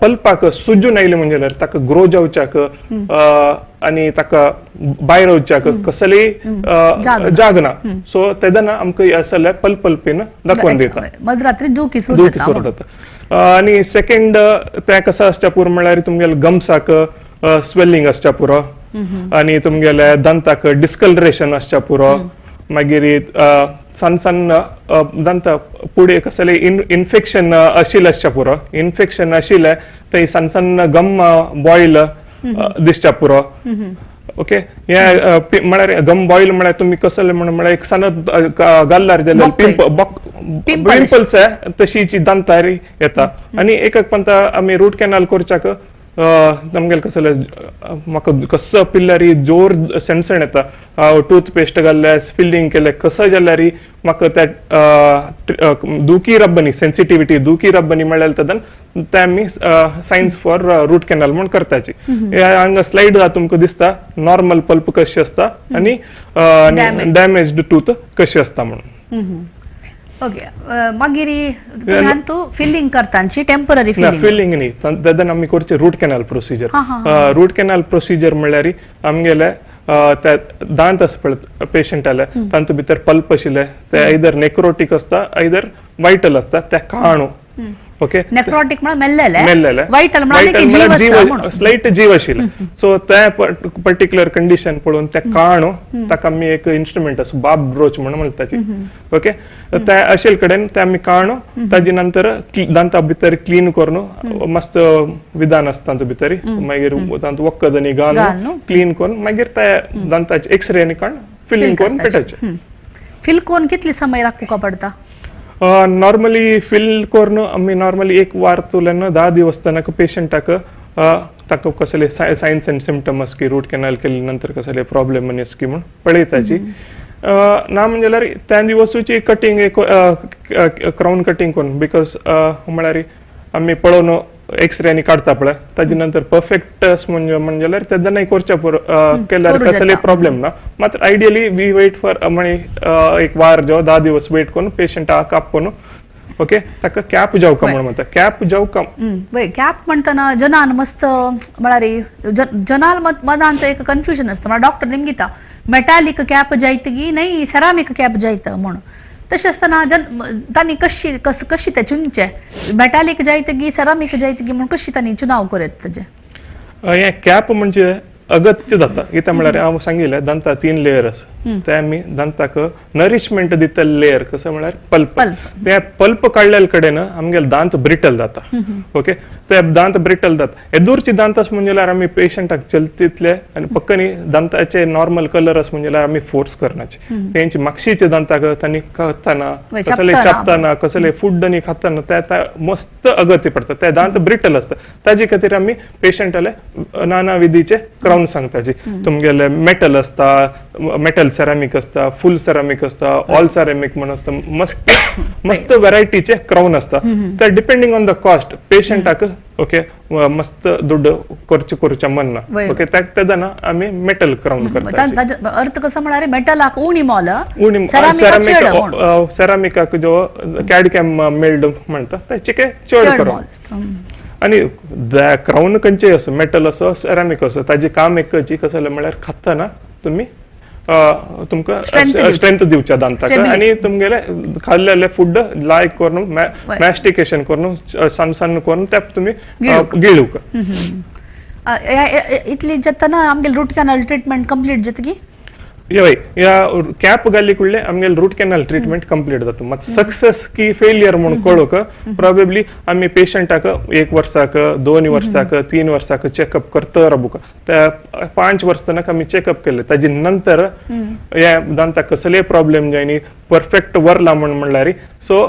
पल्पाक सुजून आयले म्हणजे जाल्यार ताका ग्रो जावच्याक आणि ताका भायर वचच्याक कसलेय जागना सो तेदना आमकां असले पल्पल पेन दाखोवन दिता मध्यरात्री दुखी सुरू जाता आणि सेकंड ते कसं आसच्या पुरो म्हळ्यार तुमगेले गम्साक स्वेलिंग आसच्या पुरो आणि तुमगेले दंताक डिस्कलरेशन आसच्या पुरो मागीर सन सन दंत पुढे कसले इन्फेक्शन आशिल्ले आसच्या पुरो इन्फेक्शन आशिल्ले ते सन सन गम बॉयल दिसच्या पुरो ओके हे म्हळ्यार गम बॉयल म्हळ्यार तुम्ही कसले म्हळ्यार एक सनद घालल्यार जाल्यार पिंपल्स तशीची दंतारी येता आणि एक पण आमी रूट कॅनल करच्याक नमगेले कसले म्हाका कसं पिल्ल्यारी जोर सणसण येता टूथपेस्ट घाल्ले फिल्लिंग केले कसं जाल्यार म्हाका त्या दुखी रब्बनी सेन्सिटिव्हिटी दुखी रब्बनी मेळ्ळें तदन ते आमी सायन्स फॉर रूट कॅनल म्हण करताची हांगा स्लाइड तुमकां दिसता नॉर्मल पल्प कशी आसता आणि डॅमेज्ड टूथ कशी आसता म्हणून ओके मागीर तू फिलिंग करतांची टेम्पररी फिलिंग न्ही तेदन आमी करचे root canal procedure root canal procedure म्हळ्यार आमगेले त्या दांत आसा पळय पेशंटाले तांतू भितर पल्प आशिल्ले ते आयदर नेक्रोटीक आसता आयदर वायटल आसता ते काणू ओके नेक्रोटिक मेल्लेले वायटल म्हणजे स्लाइट जीव आशिल्ले सो त्या पर्टिक्युलर कंडिशन पळोवन ते काणू ताका आमी एक इन्स्ट्रुमेंट आसा बाब ब्रोच म्हणून म्हणटाची ओके ते आशिल्ले कडेन ते आमी काणू ताजे नंतर दांता भितर क्लीन करून मस्त विधान आसता तांतू भितर मागीर तांतू वखद आनी घालून क्लीन करून मागीर ते दांताचे एक्सरे आनी काडून फिलिंग करून पेटायचे फिल करून कितली समय राखूका पडटा नॉर्मली फिल करून आमी नॉर्मली एक वार तुल्यान 10 दिवस तनक पेशंटाक ताका कसले सायन्स अँड सिम्पटम्स की रूट कॅनल केले नंतर कसले प्रॉब्लेम आनी की म्हूण पळयताची ना म्हणजे जाल्यार त्या दिवसूची कटिंग क्राउन कटिंग करून बिकॉज म्हळ्यार आमी पळोवन एक्सरे आनी काडता पळय ताजे नंतर परफेक्ट म्हणजे जाल्यार तेदनाय करच्या केल्यार कसले प्रॉब्लेम ना मात्र आयडियली वी वेट फॉर म्हणजे एक वार जो 10 दिवस वेट करून पेशंट कापून ओके ताका कॅप जावका म्हणून म्हणटा कॅप जावका कॅप म्हणतना जनान मस्त म्हळ्यार जनाल मदांत एक कन्फ्युजन आसता म्हळ्यार डॉक्टर निमगिता मेटालिक कॅप जायतगी नाही सेरामिक कॅप जायत म्हणून तशें आसतना तांणी कशी ते चुनचे मेटालिक जायतगी सेरामिक जायतगी म्हणून कशी तांणी चुनाव करत ताजे हे कॅप म्हणजे अगत्य जाता इता म्हळ्यार हांव सांगिल्लें दंता 3 लेयर्स ते आमी दंताक नरिशमेंट दिता लेयर कसं म्हळ्यार पल्प ते पल्प काडलेले कडेन आमगेले दांत ब्रिटल जाता ओके ते दांत ब्रिटल जाता येदूरची दांत आस म्हणल्यार आमी पेशंटाक चलतीतले आनी पक्कनी दांताचे नॉर्मल कलर आस म्हणल्यार आमी फोर्स करनाचे तेंची मागशीचे दांताक तांणी खाताना कसले चापताना कसले फूड आनी खाताना ते मस्त अगत्य पडटा ते दांत ब्रिटल आसता ताजे खातीर आमी पेशंटाले नाना विधीचे क्राउन सांगताची तुमगेले मेटल असता मेटल सेरामिक असता फुल सेरामिक असता ऑल सेरामिक म्हणून असता मस्त मस्त व्हरायटीचे क्राउन असता ते डिपेंडिंग ऑन द कॉस्ट पेशंटाक ओके मस्त दुड्ड करचे म्हणना ओके तेदाना आमी मेटल क्राउन करता अर्थ कसं म्हणारे मेटलाक उणी मोल उणी सेरामिकाक जो कॅडकॅम मेल्ड म्हणता तेचे चड करून आणि क्राउन खंयचेय असो मेटल असो सेरामिक असो ताजे काम एकची कसं म्हळ्यार खाताना तुम्ही तुमकां स्ट्रेंथ दिवच्या दांताक आणि तुमगेले खाल्लेले फूड लायक करून मॅस्टिकेशन करून सन्न सन्न करून ते तुम्ही गिळूक इतली जेतना आमगे रूट कॅनल ट्रीटमेंट कंप्लीट जातकी या कॅप घाली कुडले आमगेले रूट कॅनल ट्रीटमेंट कंप्लीट जाता मात सक्सेस की फेलियर म्हणून कळोक प्रोबेबली आमी पेशंटाक 1 वर्साक 2 वर्साक 3 वर्साक चेकअप करता राबूक त्या 5 वर्सांक आमी चेकअप केले ताजे नंतर या दांताक कसले प्रॉब्लेम जायनी परफेक्ट वरला म्हणल्यार सो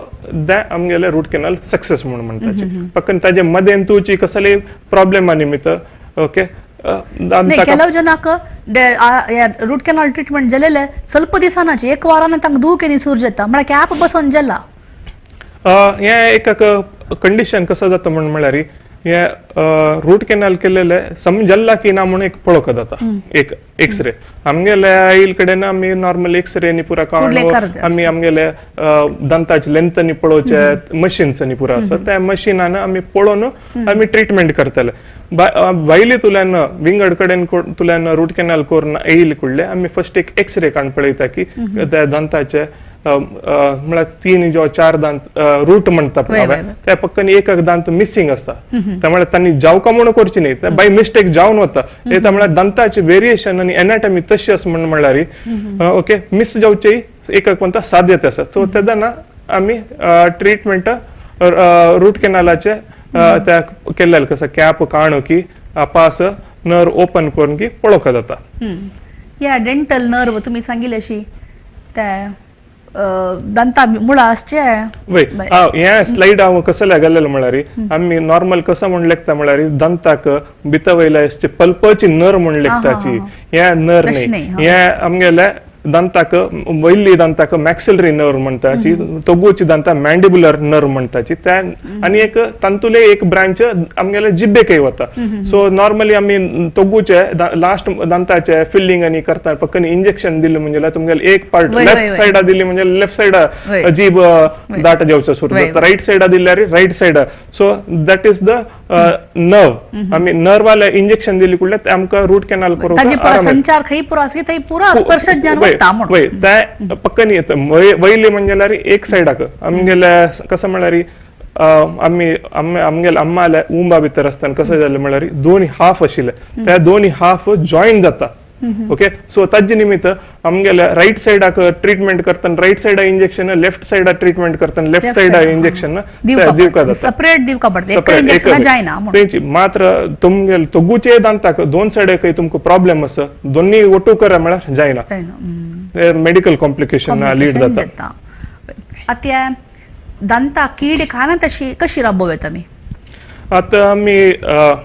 ते आमगेले रूट कॅनल सक्सेस म्हणून म्हणटाचे फक्त ताजे मदें तुची कसले प्रॉब्लेमा निमित्त ओके ಕೆಲವು ಜನಕ್ಕ ರೂಟ್ ಕೆನಾಲ್ ಟ್ರೀಟ್ಮೆಂಟ್ ಜಲ್ಲೆಲೆ ಸ್ವಲ್ಪ ದಿವಸನಾಚೆ 1 ವಾರನ ತಂಗ ದೂಕೆ ನಿ ಸುರ್ಜೆता मला कॅप बसोन जल्ला हे एक कंडिशन कसं जाता म्हळ्यार हे रूट कॅनल केलेले समजल्ला की ना म्हणून एक पळोवक जाता एक एक्सरे आमगेले आईल कडेन आमी नॉर्मल एक्सरे नी पुरा काडून आमी आमगेले दंताचे लेंथ नी पळोवचे मशीन्स नी पुरा आसा त्या मशीनान आमी पळोवन आमी ट्रीटमेंट करतले वयली तुल्यान विंगड कडेन तुल्यान रूट कॅनल करून येईल कुडले आमी फर्स्ट एक एक्सरे काडून पळयता की त्या दंताचे म्हळ्यार 3 जो 4 दांत रूट म्हणटा त्या पक्कन एक दांत मिसिंग असता त्यामुळे तांणी जावका म्हणून करची न्ही बाय मिस्टेक जावन वता हे म्हळ्यार दंताचे वेरिएशन आनी एनाटॉमी तशी आसा म्हळ्यार ओके मिस जावचे एक कोणता साध्यता आसा सो तेदाना आमी ट्रीटमेंट रूट कॅनलाचे त्या केलेले कसं कॅप काणू की पास नर्व ओपन करून की पळोवक जाता या डेंटल नर्व तुम्ही सांगितले अशी त्या दंता मुळा असचे वय हे स्लाइड हांव कसं लागलेलं म्हळ्यार आमी नॉर्मल कसं म्हण लेखता म्हळ्यार दंताक भितर वयल्या पल्पची नर म्हण लेखताची हे नर न्ही हे आमगेले दंताक वयली दंताक मॅक्सिलरी नर्व म्हणटाची तोगूची दांता मॅन्डिबुलर नर्व म्हणटाची त्या आनी एक तांतुले एक ब्रांच आमगेले जिब्बेकय वता सो नॉर्मली आमी तोगूचे लास्ट दांताचे फिलिंग आनी करता पक्कन इंजेक्शन दिले म्हणजे तुमगेले एक पार्ट लेफ्ट सायडा दिली म्हणजे लेफ्ट सायडा जीब दाट जेवचो सुरू जाता राईट सायडा दिल्यार राईट सायडा so that is the nerve आमी नर्वाले इंजेक्शन दिली कुडले आमकां रूट कॅनल करूंक संचार खंय पुरो आसा थंय पुरो स्पर्श ज्ञान वय ते पक्कन येता वयली म्हणजे एक सायडाक आमगेले कसं म्हळ्यार आमगेले अम्माले उंबा भितर आसतना कसं जालें म्हळ्यार 2 हाफ आशिल्ले त्या 2 हाफ जॉईन जाता ओके सो ताजे निमित्त आमगेले राईट सायडाक ट्रीटमेंट करतना राईट सायडा इंजेक्शन लेफ्ट सायडा ट्रीटमेंट करतना लेफ्ट सायडा इंजेक्शन दिवका जाता सेपरेट दिवका पडटा एक इंजेक्शन जायना तेंची मात्र तुमगेले तोगूचे दांताक 2 सायडाक तुमकां प्रॉब्लेम आसा दोन्ही ओटू करा म्हळ्यार जायना मेडिकल कॉम्प्लिकेशन लीड जाता आता दंता कीड खाना तशी कशी राबोवत आमी आता आमी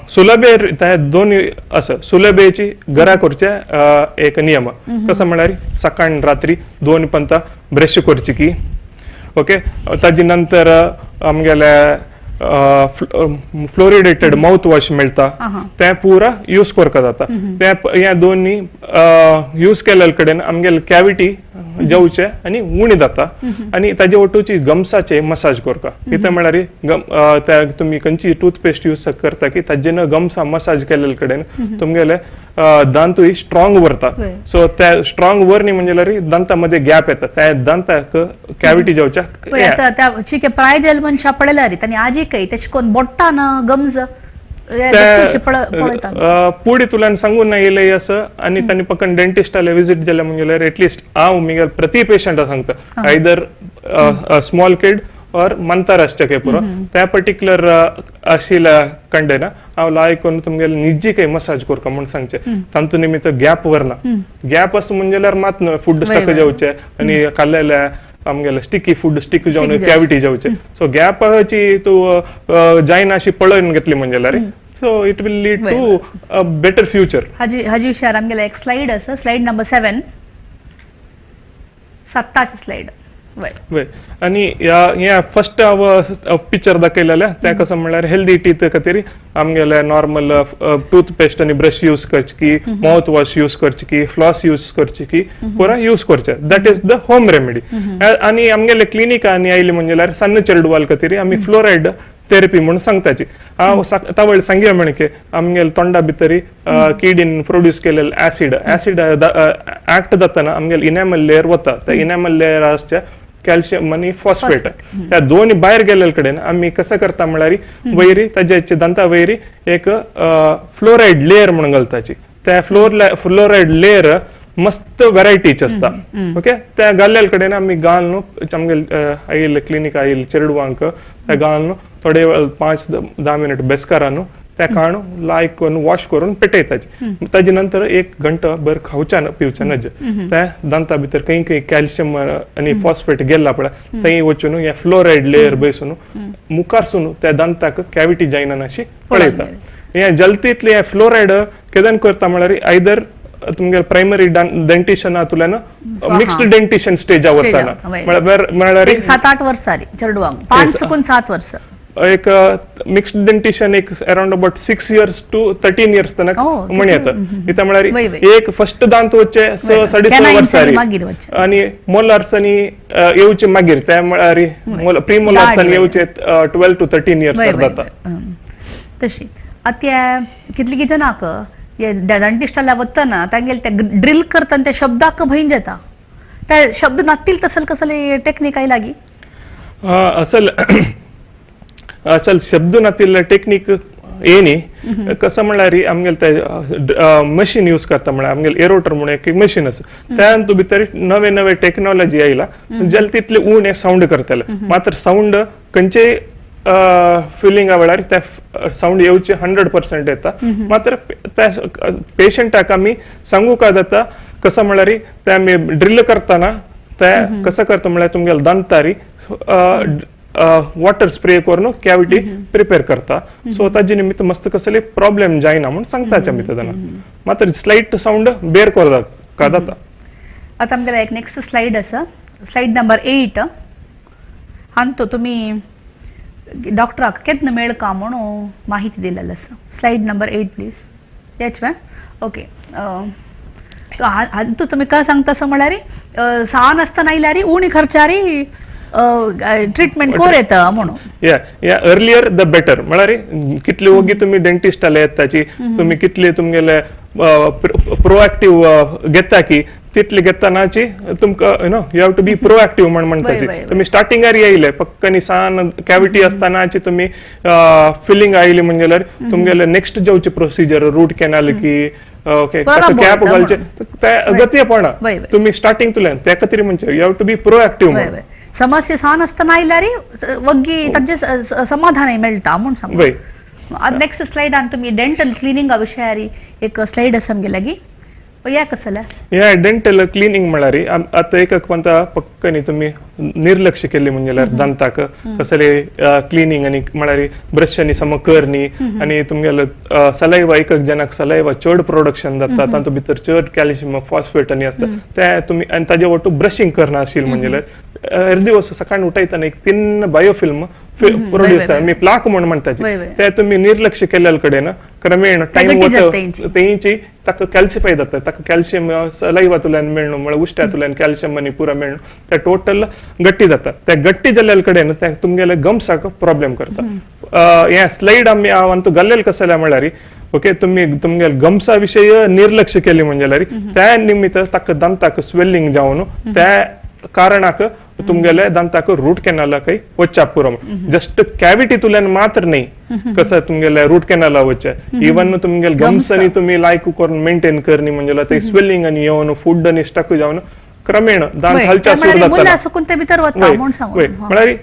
सुलभे दोन्ही असं सुलभेची घरा करचे एक नियम कसं म्हळ्यार सकाळ रात्री 2 पंता ब्रश करची की ओके ताजे नंतर आमगेले फ्लोरिडेटेड माउथ वॉश मिळता ते पुरा यूज करता जाता ते ह्या दोन्ही यूज केलेले कडेन आमगेले कॅविटी जेवचे आणि उणी जाता आणि ताजे ओटूची गम्साचे मसाज करता कितें म्हळ्यार त्या तुम्ही खंयची टूथपेस्ट यूज करता की ताजेन गम्सा मसाज केलेले कडेन तुमगेले दांतूय स्ट्रॉंग उरता सो त्या स्ट्रॉंग वर न्ही म्हणजे दांतामध्ये गॅप येता त्या दांताक कॅविटी जेवच्या चिके प्रायजल मनशा पळयल्यार तांणी आजी कई तेश कोन बोट्टा ना गम्स दत्तूचे पळयता पुढे तुला सांगून नाही येले असं आणि त्यांनी पक्कन डेंटिस्टाला विजिट जाल्या म्हणजे एटलिस्ट हांव मिगेल प्रति पेशंटा सांगता आयदर स्मॉल किड और मंताराष्ट्र पुरो त्या पर्टिक्युलर आशिला कंडेना हांव लायकून तुमगेले निजी काही मसाज करता म्हणून सांगचे तांतू निमित्त गॅप वरना गॅप असं म्हणजे मात फूड स्टक जावचे आणि खाल्लेल्या आमगेले स्टिकी फूड स्टिक जावन कॅविटी जावचे सो गॅपाची तू जायना अशी पळून घेतली म्हणजे so it will lead to a better future हाजी विशयार आमगेले एक स्लाइड आसा स्लाइड नंबर 7 7ची स्लाइड वय आणि या फर्स्ट पिक्चर दाखयलेले ते कसं म्हणल्यार हेल्दी टीथ खातीर आमगेले नॉर्मल टूथपेस्ट आणि ब्रश यूज करचे की माउथ वॉश यूज करचे की फ्लॉस यूज करचे की पुरा यूज करचे that is the home remedy आणि आमगेले क्लिनिक आणि आयली म्हणजे सन्न चेडवाल खातीर आमी फ्लोराइड थेरपी म्हणून सांगताची हांव तावळ सांगया म्हणजे आमगेले तोंडा भितरी किडीन प्रोड्यूस केलेले ऍसिड ऍक्ट जातना आमगेले इनॅमल लेयर वता त्या इनॅमल लेयर आसच्या कॅल्शियम आणि फॉस्फेट त्या दोन्ही बाहेर गेलेल्या कडेन आम्ही कसं करता म्हळ्यार वैरी ताच्या दंता वैरी एक फ्लोराइड लेयर म्हणून घालताची त्या फ्लोराइड लेयर मस्त व्हरायटीची असता ओके त्या घाल्लेल्या कडेन आम्ही घालून आमगेले आयिल्ले क्लिनिक आयिल्ले चेडवांक त्या घालून थोडे 5-10 मिनिट बेसकारान त्या काणू लायक करून वॉश करून पेटयताची ताजे नंतर 1 घंटा भर खावच्या पिवच्या नज त्या दंता भितर काही कॅल्शियम आणि फॉस्फेट गेला पळय थंय वचून या फ्लोराइड लेयर बसून मुखारसून त्या दंताक कॅविटी जायना अशी पळयता या जलतीतले फ्लोराइड केदन करता म्हळ्यार आयदर तुमगे प्रायमरी डेंटिशन तुल्यान मिक्स्ड डेंटिशन स्टेज आवरताना म्हळ्यार 7-8 वर्सारी चेडवांक 5 साकून 7 वर्ष एक मिक्स्ड डेंटिशन एक around about 6 years to 13 years तनक म्हणत इथं म्हळ्यार एक फर्स्ट दांत वच्चे 6-6.5 वर्सारी आणि मोलार्स आणि येवचे मागीर त्या म्हळ्यार प्री मोलार्स आणि येवचे 12 to 13 years जाता तशी आता कितली की जनाक डेंटिस्टाला वतना तांगेल ते ड्रिल करतना त्या शब्दाक भंय जाता त्या शब्द नातील तसल कसले टेक्निक आय लागी असल शब्द नातील टेक्निक येनी कसं म्हळ्यार आमगेले मशीन यूज करता म्हळ्यार आमगेले एरोटर म्हणून एक मशीन आसा त्यान तू भितर नवे नवे टेक्नॉलॉजी आयला जल तितले उण हे साऊंड करतले मात्र साऊंड खंयचे फिलिंग वेळार त्या साऊंड येवचे 100% येता मात्र त्या पेशंटाक आमी सांगू का जाता कसं म्हळ्यार ते आमी ड्रिल करताना त्या कसं करता म्हळ्यार तुमगेले दंतारी वॉटर स्प्रे करून कॅविटी प्रिपेअर करता सो ताजे निमित्त मस्त कसले प्रॉब्लेम जायना म्हणून सांगताचे आमी तेदना मात्र स्लाइट साऊंड बेर करता का जाता आता आमगेले एक नेक्स्ट स्लाइड आसा स्लाइड नंबर 8 हांतो तुमी डॉक्टराक केन्ना मेळका म्हणून माहिती दिलेली आसा स्लाइड नंबर 8 प्लीज तेच ओके हांतू तुमी काय सांगता असं म्हळ्यार सान आसतना आयल्यार उणी खर्चारी ट्रीटमेंट कोर येता म्हणून या अर्लियर द बेटर म्हळ्यार कितले वगी तुम्ही डेंटिस्टाला येताची तुम्ही कितले तुमगेले प्रोएक्टिव्ह घेता की तितले घेतानाची तुमकां you have to be proactive म्हणटाची तुम्ही स्टार्टिंगार येयले पक्कनी सान कॅविटी असतानाची तुम्ही फिलिंग आयली म्हणजे तुमगेले नेक्स्ट जावची प्रोसिजर रूट कॅनाल की ओके कॅप घालचे गतीयपणा तुम्ही स्टार्टिंग तुल्यान त्या खातीर म्हणजे you have to be proactive समस्या सान आसतना आयल्यार वग्गी तांचे समाधान मेळटा म्हणून सांग नेक्स्ट स्लाइड आनी तुम्ही डेंटल क्लिनिंगा विशयार एक स्लाइड आसा आमगे लागी या कसला या डेंटल क्लिनिंग म्हळ्यार आता एक कोणता पक्कनी तुम्ही निर्लक्ष केले म्हणजे दंताक कसले क्लिनिंग आणि म्हळ्यार ब्रश आणि सम करनी आणि तुमगेले सलायवा एक जनाक सलायवा चड प्रोडक्शन जाता तातूंत भितर चड कॅल्शियम फॉस्फेट आणि असता ते तुम्ही आणि ताजे वटू ब्रशिंग करना आशिल म्हणजे हर दिवस सकाळी उठयतना एक 3 बायोफिल्म प्रोड्यूस मी प्लाक म्हणून म्हणताची ते तुम्ही निर्लक्ष केलेल्या कडेन क्रमेण टाइम तेंची ताका कॅल्सिफाय जाता ताका कॅल्शियम सलायवा तुल्यान मेळणं म्हळ्यार उश्ट्यातुल्यान कॅल्शियम आनी पुरा मेळणं ते टोटल गट्टी जाता त्या गट्टी जाल्ल्या कडेन ते तुमगेले गम्साक प्रॉब्लेम करता हे स्लाइड आमी हांव घाल्लेले कसले म्हळ्यार ओके तुम्ही तुमगेले गम्सा विशयी निर्लक्ष केले म्हणजे त्या निमित्त ताका दंताक स्वेलिंग जावन त्या कारणाक तुमगेले दांताक रूट कॅनला काही वच्चा पुरो जस्ट कॅविटी तुल्यान मात्र नाही कसं तुमगेले रूट कॅनला वच्चा इवन तुमगेले गम्स आणि तुम्ही लायक करून मेंटेन करणी म्हणजे ते स्वेलिंग आणि येऊन फूड आणि स्टक जाऊन क्रमेण दांत हलच्या सुरू जाता म्हळ्यार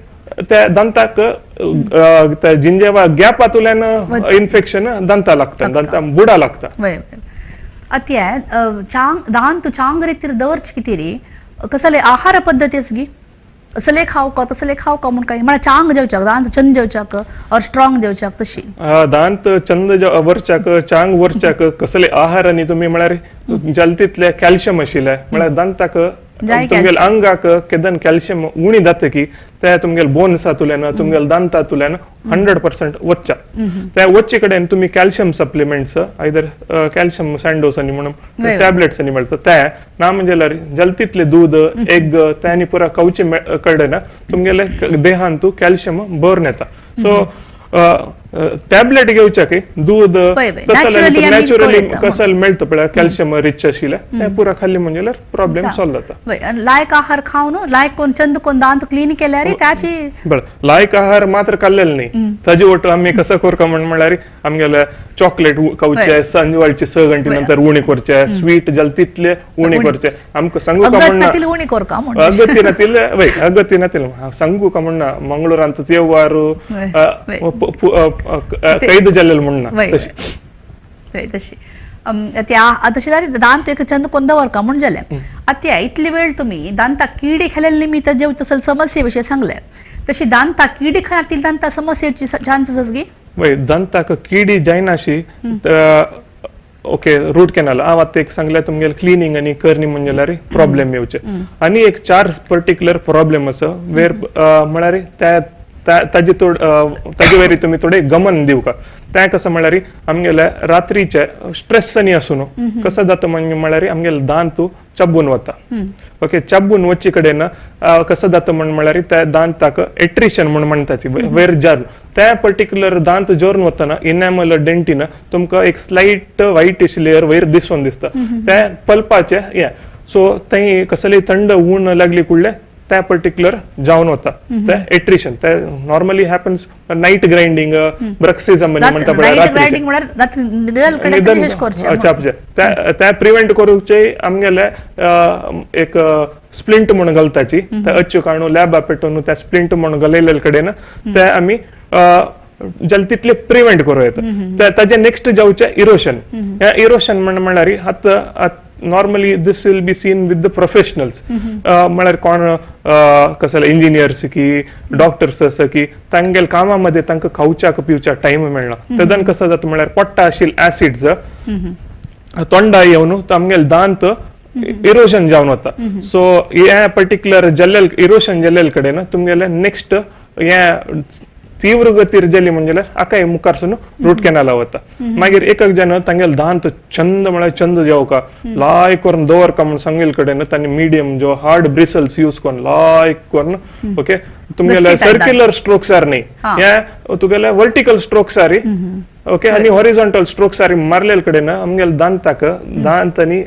त्या दंताक त्या जिंजेवा गॅप आतुल्यान इन्फेक्शन दंता लागता दंता बुडा लागता ಅತ್ಯ ಚಾಂಗ್ ದಾಂತು ಚಾಂಗ್ ರೀತಿರ್ ದವರ್ಚ್ ಕಿತಿರಿ कसले आहार पद्धती असगी असले खाव का म्हणून काही मला चांग जेवच्याक दांत चंद जेवच्याक और स्ट्रॉंग जेवच्याक तशी दांत चंद वरच्याक चांग वरच्याक कसले आहार आणि तुम्ही म्हळ्यार जलतीतले कॅल्शियम आशिल्ले म्हळ्यार दांताक तुमगेल अंगाक केदन कॅल्शियम उणी जाता की त्या तुमगेल बोन्स तुल्यान तुमगेल दांता तुल्यान 100% वच्चा त्या वच्चे कडेन तुम्ही कॅल्शियम सप्लिमेंट्स आयदर कॅल्शियम सॅन्डोस आणि म्हणून टॅब्लेट्स आणि मिळतात त्या ना म्हणजे जलतीतले दूध एग त्यानी पुरा कवचे कडेन तुमगेले देहांतू कॅल्शियम बर्न येता सो टॅबलेट घेवच्या की दूध नॅचरली कसल मिळतं पळय कॅल्शियम रिच आशिल्ले ते पुरा खाल्ली म्हणजे प्रॉब्लेम सॉल्व जाता लायक आहार खाऊन लायक कोण चंद कोण दांत क्लीन केल्यार त्याची बळ लायक आहार मात्र खाल्लेले नाही ताजी वट आम्ही कसं करता म्हळ्यार आमगेले चॉकलेट खावचे संजवाळची 6 घंटे नंतर उणी करचे स्वीट जलतीतले उणी करचे आमकां सांगू का म्हणना उणी करका अगत्य सांगू का म्हणना मंगळूरांत येवारू कैद जल्लेल म्हणना तशी तशी जाली दांत एक चंद कोंदवर का म्हण जाले आता इतली वेळ तुम्ही दांता किडी खाल्लेले निमित्त जेव तसल समस्ये विषयी सांगले तशी दांता किडी खातील दांता समस्येची चान्सेस असगी वय दांताक किडी जायनाशी ओके रूट कॅनल आवात एक सांगल्या तुमगेल क्लिनिंग आणि करणी म्हणजे प्रॉब्लेम येवचे आणि एक 4 पर्टिक्युलर प्रॉब्लेम असं वेर म्हळ्यार त्या ताजे वरी तुम्ही थोडे गमन दिव का त्या कसं म्हळ्यार आमगेले रात्रीचे स्ट्रेस आणि असून कसं जातं म्हणजे म्हळ्यार आमगेले दांत चब्बून वता ओके चब्बून वच्चे कडेन कसं जातं म्हळ्यार त्या दांताक एट्रिशन म्हणटाची वेर जर्न त्या पर्टिक्युलर दांत जोरून वतना इनॅमल डेंटीन तुमकां एक स्लाइट व्हाईटिश लेयर वयर दिसून दिसता त्या पल्पाचे सो थंय कसली थंड ऊन लागली कुडले त्या पर्टिक्युलर जाऊन होता त्या एट्रिशन त्या नॉर्मली हॅपन्स नाईट ग्राइंडिंग ब्रक्सिझम म्हणटा त्या प्रिव्हेंट करूचे आमगेले एक स्प्लिंट म्हणून घालताची त्या अच्छू काणू लॅब पेटोवन त्या स्प्लिंट म्हणून घालयले कडेन ते आमी जलतीतले प्रिव्हेंट करूं येता ताजे नेक्स्ट जावचे इरोशन ह्या इरोशन म्हळ्यार आतां normally this will be seen with the professionals म्हळ्यार कोण कसले इंजिनियर्स की डॉक्टर्स आसा की तांगेल कामामध्ये तांकां खावच्याक पिवच्या टाइम मेळना तेदन कसं जाता म्हळ्यार पट्टा आशिल्ले ऍसिड्स तोंडा येवन तांगेल दांत इरोशन जावन वता सो ह्या पर्टिक्युलर जल्लेल इरोशन जल्लेल कडेन तुमगेले नेक्स्ट ह्या तीव्र गतीर जेली म्हणजे आकाय मुखारसून रूट कॅनला वता मागीर एक जण तांगेल दांत चंद म्हळ्यार चंद जेवका लाय करून दवरका म्हणून सांगेल कडेन तांणी मिडियम जो हार्ड ब्रिसल्स यूज करून लाय करून ओके तुमगेले सर्क्युलर स्ट्रोक्स आर न्ही या तुगेले वर्टिकल स्ट्रोक्स आर ओके आणि हॉरिझॉन्टल स्ट्रोक्स आर मारलेल कडेन आमगेले दांताक दांत आणि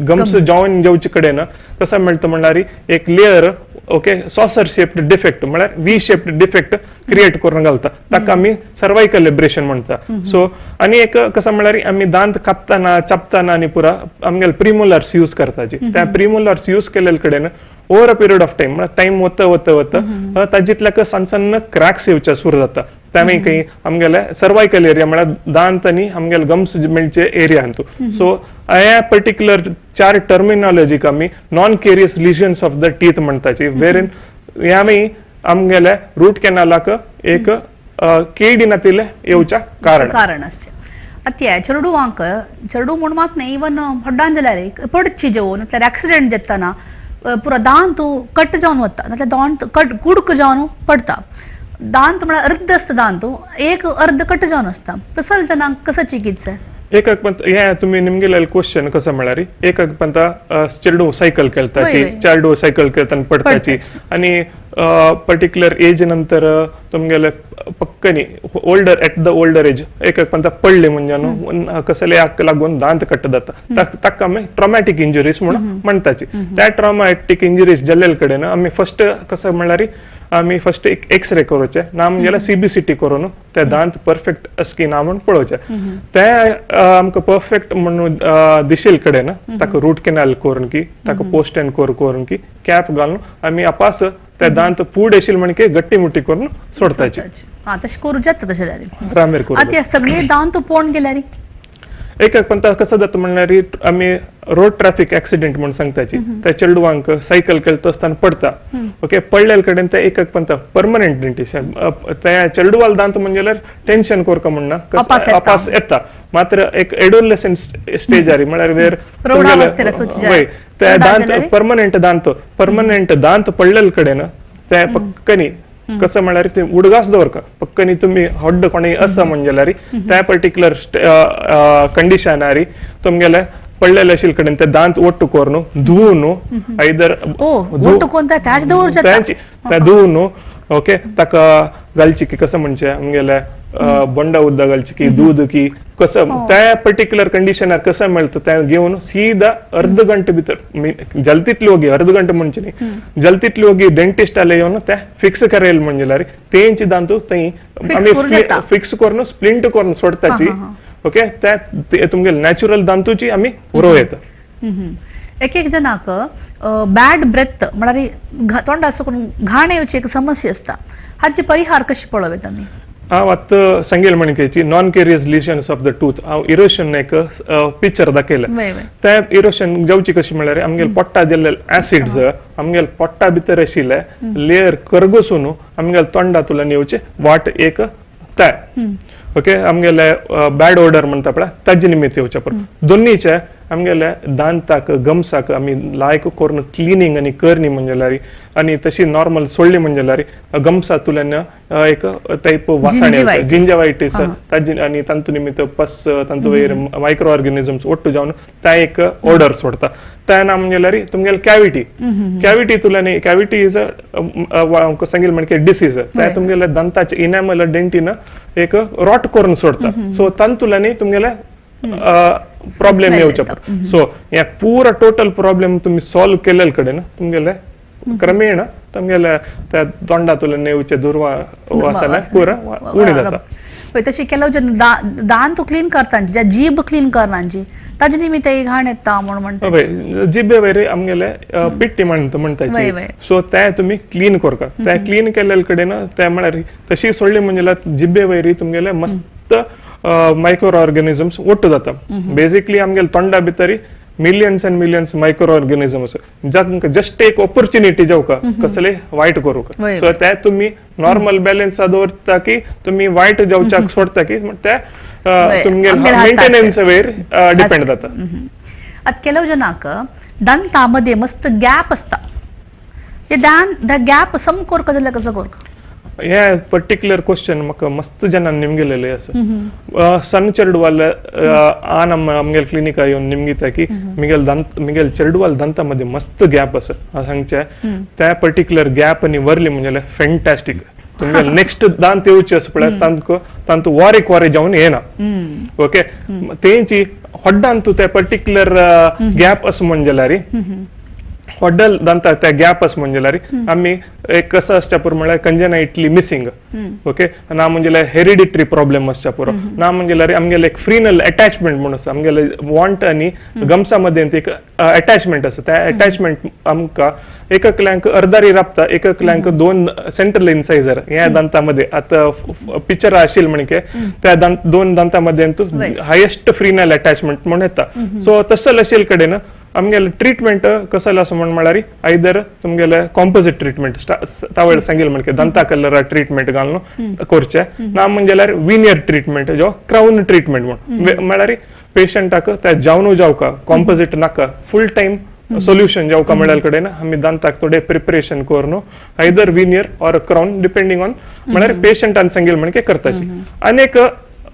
गम्स जॉइन जेवचे कडेन कसं मेळटा म्हळ्यार एक layer okay saucer shaped defect म्हळ्यार वी शेप्ड डिफेक्ट क्रिएट करून घालता ताका आमी सर्वायकल लिबरेशन म्हणटा सो आणि एक कसं म्हळ्यार आमी दांत कापताना चापताना आणि पुरा आमगेले प्रिमोलर्स यूज करताची त्या प्रिमोलर्स यूज केलेले कडेन over a period of time time वता ताजीतल्या सन्न क्रॅक्स येवच्या सुरू जाता त्यामुळे काही आमगेले सर्वायकल एरिया म्हळ्यार दांत आणि आमगेले गम्स मेळचे एरिया हांतू सो ह्या पर्टिक्युलर 4 टर्मिनॉलॉजीक आमी non carious lesions of the teeth म्हणटाची वेर ह्यामी आमगेले रूट कॅनलाक एक केडिनातिले येवच्या कारण असचे अत्या चरडू म्हण मात न्ही इवन हड्डान जाल्यार पडची जेवून ऍक्सिडेंट जाताना पुरा दांत कट जावन वता नाल्यार दांत कट कुडक जावन पडता दांत म्हळ्यार अर्ध असता दांत एक अर्ध कट जावन असता तसं जनांक कसं चिकित्सा एकक पंत हे तुम्ही निमगेलेले क्वेश्चन कसं म्हळ्यार एकक पंत चेडू सायकल खेळताची चेडू सायकल खेळताना पडताची आणि पर्टिक्युलर एज नंतर तुमगेले पक्कनी ओल्डर एज एक पंत पडले म्हणजे न्हू कसले हाक लागून दांत कट्ट जाता ताका आमी ट्रॉमॅटिक इंजुरीज म्हणून म्हणटाची त्या ट्रॉमॅटिक इंजुरीज जाल्ले कडेन आमी फर्स्ट कसं म्हणल्यार आमी फर्स्ट एक एक्सरे करूचे ना म्हणजे CBCT करून ते दांत परफेक्ट असकी ना म्हणून पळोवचे ते आमकां परफेक्ट म्हणून दिशेल कडेन ताका रूट कॅनल करून की ताका पोस्ट एंड करून की कॅप घालून आमी आपास ते दांत पूड येशील म्हणजे गट्टी मुट्टी करून सोडताची हा तशें करूं जाता तशें जाल्यार रामेर करून आतां सगळी दांत पोवन गेल्यार एक पंत कसं जाता म्हणल्यार आमी रोड ट्रॅफिक ऍक्सिडेंट म्हणून सांगताची त्या चेडवांक सायकल खेळता आसतना पडता ओके पडलेले कडेन ते एक पंत परमनंट डेंटिशन त्या चेडवाल दांत म्हणजे टेन्शन करका म्हणना आपास येता मात्र एक एडोलेसेंट स्टेजार म्हळ्यार वेर वय त्या दांत परमनंट दांत पडलेले कडेन ते पक्कनी कसं म्हळ्यार ते उडगास दवरका पक्कनी तुम्ही हड्ड कोणी असं म्हणजे त्या पर्टिक्युलर कंडिशनारी तुमगेले पडलेले आशिल्ले कडेन ते दांत ओट्ट करून धुवन आयदर धुवन ओके ताका घालची की कसं म्हणजे आमगेले बंडा उद्दा घालची की दूध की कसं त्या पर्टिक्युलर कंडिशनार कसं मेळता ते घेऊन सीधा अर्ध घंटे भितर जलतीतली होगी अर्ध घंटे म्हणजे न्ही जलतीतली होगी डेंटिस्ट आले येऊन ते फिक्स करेल म्हणजे तेंची दांतू थंय आमी फिक्स करून स्प्लिंट करून सोडताची ओके त्या तुमगे नॅचरल दांतूची आमी उरो येता एक जनाक बॅड ब्रेथ म्हळ्यार तोंडा करून घाण येवची एक समस्या असता हाची परिहार कशी पळोवप आमी हांव आतां सांगेल म्हणकेची नॉन कॅरियस लिशन्स ऑफ द टूथ हांव इरोशन एक पिक्चर दाखयलें त्या इरोशन जावची कशी म्हळ्यार आमगेल पोट्टा जाल्ले ऍसिड्स आमगेल पोट्टा भितर आशिल्ले लेयर करगसून आमगेल तोंडातल्यान येवचे वाट एक ताय ओके आमगेले बॅड ऑर्डर म्हणटा पळय ताजे निमित्त येवचे पडटा दोनीचे आमगेले दांताक गम्साक आमी लायक करून क्लिनिंग आनी करनी म्हणजे आनी तशी नॉर्मल सोडली म्हणजे गम्सातल्यान एक टायप वासाणे येता जिंजवायटीस ताजी आनी तांतू निमित्त पस तांतू वयर मायक्रो ऑर्गॅनिजम्स ओट्टू जावन त्या एक ऑर्डर सोडता त्या नाम म्हणजे तुमगेले कॅविटी तुल्यान कॅविटी इज सांगेल म्हणजे डिसीज त्या तुमगेले दांताचे इनॅमल डेंटीन एक रॉट करून सोडता सो तांतुल्यान तुमगेले प्रॉब्लेम येवचे पडटा सो हे पुरा टोटल प्रॉब्लेम तुम्ही सॉल्व केलेले कडेन तुमगेले क्रमेण तुमगेले त्या तोंडातल्यान येवचे दुर्वासना पुरा उणी जाता तशी केलो दांत क्लीन करतांची जीभ क्लीन करनांची ताजे निमित्त घाण येता म्हणटा जिबे वयर आमगेले पिट्टी म्हणटाची सो ते तुम्ही क्लीन करता ते क्लीन केलेले कडेन ते म्हळ्यार तशी सोडली म्हणजे जिबे वयर तुमगेले मस्त मायक्रो ऑर्गॅनिजम्स ओट्ट जाता बेसिकली आमगेले तोंडा भितर मिलियन्स एंड मिलियन्स मायक्रो ऑर्गॅनिजम्स जांकां जस्ट एक ऑपॉर्च्युनिटी जावका कसले वायट करूंक सो ते तुम्ही नॉर्मल बॅलन्स दवरता की तुम्ही वायट जावच्याक सोडता की ते तुमगे मेंटेनन्स वयर डिपेंड जाता आता ಕೆಲವು जनाक दांतामध्ये मस्त गॅप असता ते गॅप सम कोरका जाल्यार कसं कोरका हे पर्टिक्युलर क्वेश्चन म्हाका मस्त जनान निमगेलेले आसा सಣ್ಣ चेडवाल आमगेल क्लिनिका येवन निमगिता की मिगेल चेडवाल दांतामध्ये मस्त गॅप आसा सांगचे त्या पर्टिक्युलर गॅप आनी वरली म्हणजे फॅन्टॅस्टिक तुमगे नेक्स्ट दांत येवचे आसा पळय तांतू वारे जावन येना ओके तेंची हड्डांतू ते पर्टिक्युलर गॅप आसा म्हणजे हॉडल दांता त्या गॅप आस म्हणजे आम्ही एक कसं असच्या पुर म्हळ्यार कंजेनाइटली मिसिंग ओके ना म्हणजे हेरिडिटरी प्रॉब्लेम असच्या पुरो ना म्हणजे आमगेले एक फ्रीनल अटॅचमेंट म्हणून आसा आमगेले वॉन्ट आणि गम्सा मध्ये एक अटॅचमेंट आसा त्या अटॅचमेंट आमकां एककल्यांक अर्दारी राबता एककल्यांक 2 सेंट्रल इन्सायझर ह्या दांतामध्ये आता पिक्चर आशिल म्हणजे त्या 2 दांतामध्ये हायेस्ट फ्रीनल अटॅचमेंट म्हणून येता सो तसं आशिल कडेन आमगेले ट्रीटमेंट कसं असं म्हळ्यार आयदर तुमगेले कॉम्पोजिट ट्रीटमेंट तावळ सांगेल म्हणजे दांता कलर ट्रीटमेंट घालून करचे ना म्हणजे विनियर ट्रीटमेंट जो क्राउन ट्रीटमेंट म्हळ्यार पेशंटाक त्या जावनू जावका कॉम्पोजिट नाका फुल टाइम सोल्युशन जावका म्हळ्यार कडेन आमी दांताक थोडे प्रिपरेशन करून either veneer or crown depending on म्हळ्यार पेशंटान सांगेल म्हणजे करताची अनेक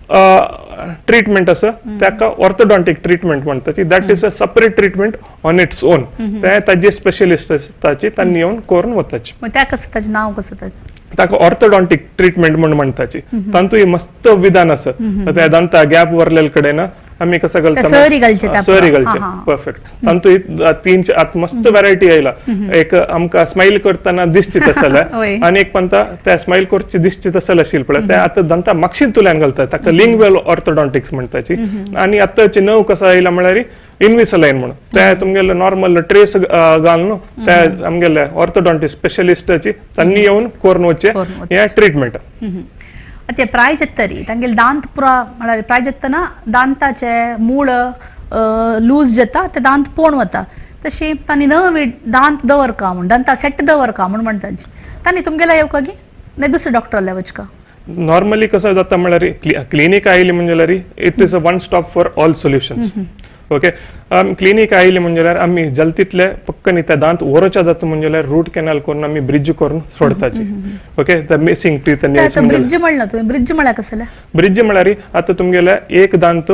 ट्रीटमेंट असं ताका ऑर्थोडॉन्टिक ट्रीटमेंट म्हणटाची that is a separate treatment on its own ते ताजे स्पेशलिस्ट असताची तांणी येवन करून वताची मग त्या कसं त्याचं नाव कसं त्याचं ताका ऑर्थोडॉन्टिक ट्रीटमेंट म्हणून म्हणटाची तांतूय मस्त विधान असं त्या दांता गॅप वरलेल कडेन आम्ही कसं त्या सरी घालचे त्या सरी पुरा. घालचे हा, हा. परफेक्ट तांतूय तीन आत मस्त व्हरायटी आयला एक आमकां स्माइल करतना दिसची तसले होय. आणि एक पंता त्या स्माइल करची दिसची तसले आशिल पळय ते आता दांता मागशीत तुल्यान घालतात ताका लिंग्वेल ऑर्थोडॉन्टिक्स म्हणटाची आणि आताची नव कसं आयला म्हळ्यार इन्विसलाइन म्हणून ते तुमगेले नॉर्मल ट्रेस घालून ते आमगेले ऑर्थोडॉन्टिक स्पेशलिस्टाची तांणी येवन करून वचचे करून हे ट्रीटमेंट ते प्रायज तरी तांगेले दांत पुरा म्हळ्यार प्रायज जेतना दांताचे मूळ लूज जाता ते दांत पोण वता तशी तांणी नवी दांत दवरका म्हण दांता सेट दवरका म्हण म्हणटाची तांणी तुमगेला येवका गी नाही दुसरे डॉक्टरला वचका नॉर्मली कसं जाता म्हळ्यार क्लिनिक आयली म्हणजे it is a one stop for all solutions okay clinic oily म्हणजे आम्ही जलतीतले पक्कन त्या दांत ओरच्या जाता म्हणजे रूट कॅनल करून आम्ही ब्रिज करून सोडताची okay the missing teeth bridge म्हणलं तुम्ही ब्रिज म्हळ्यार कसले ब्रिज म्हळ्यार आता तुमगेले एक दांत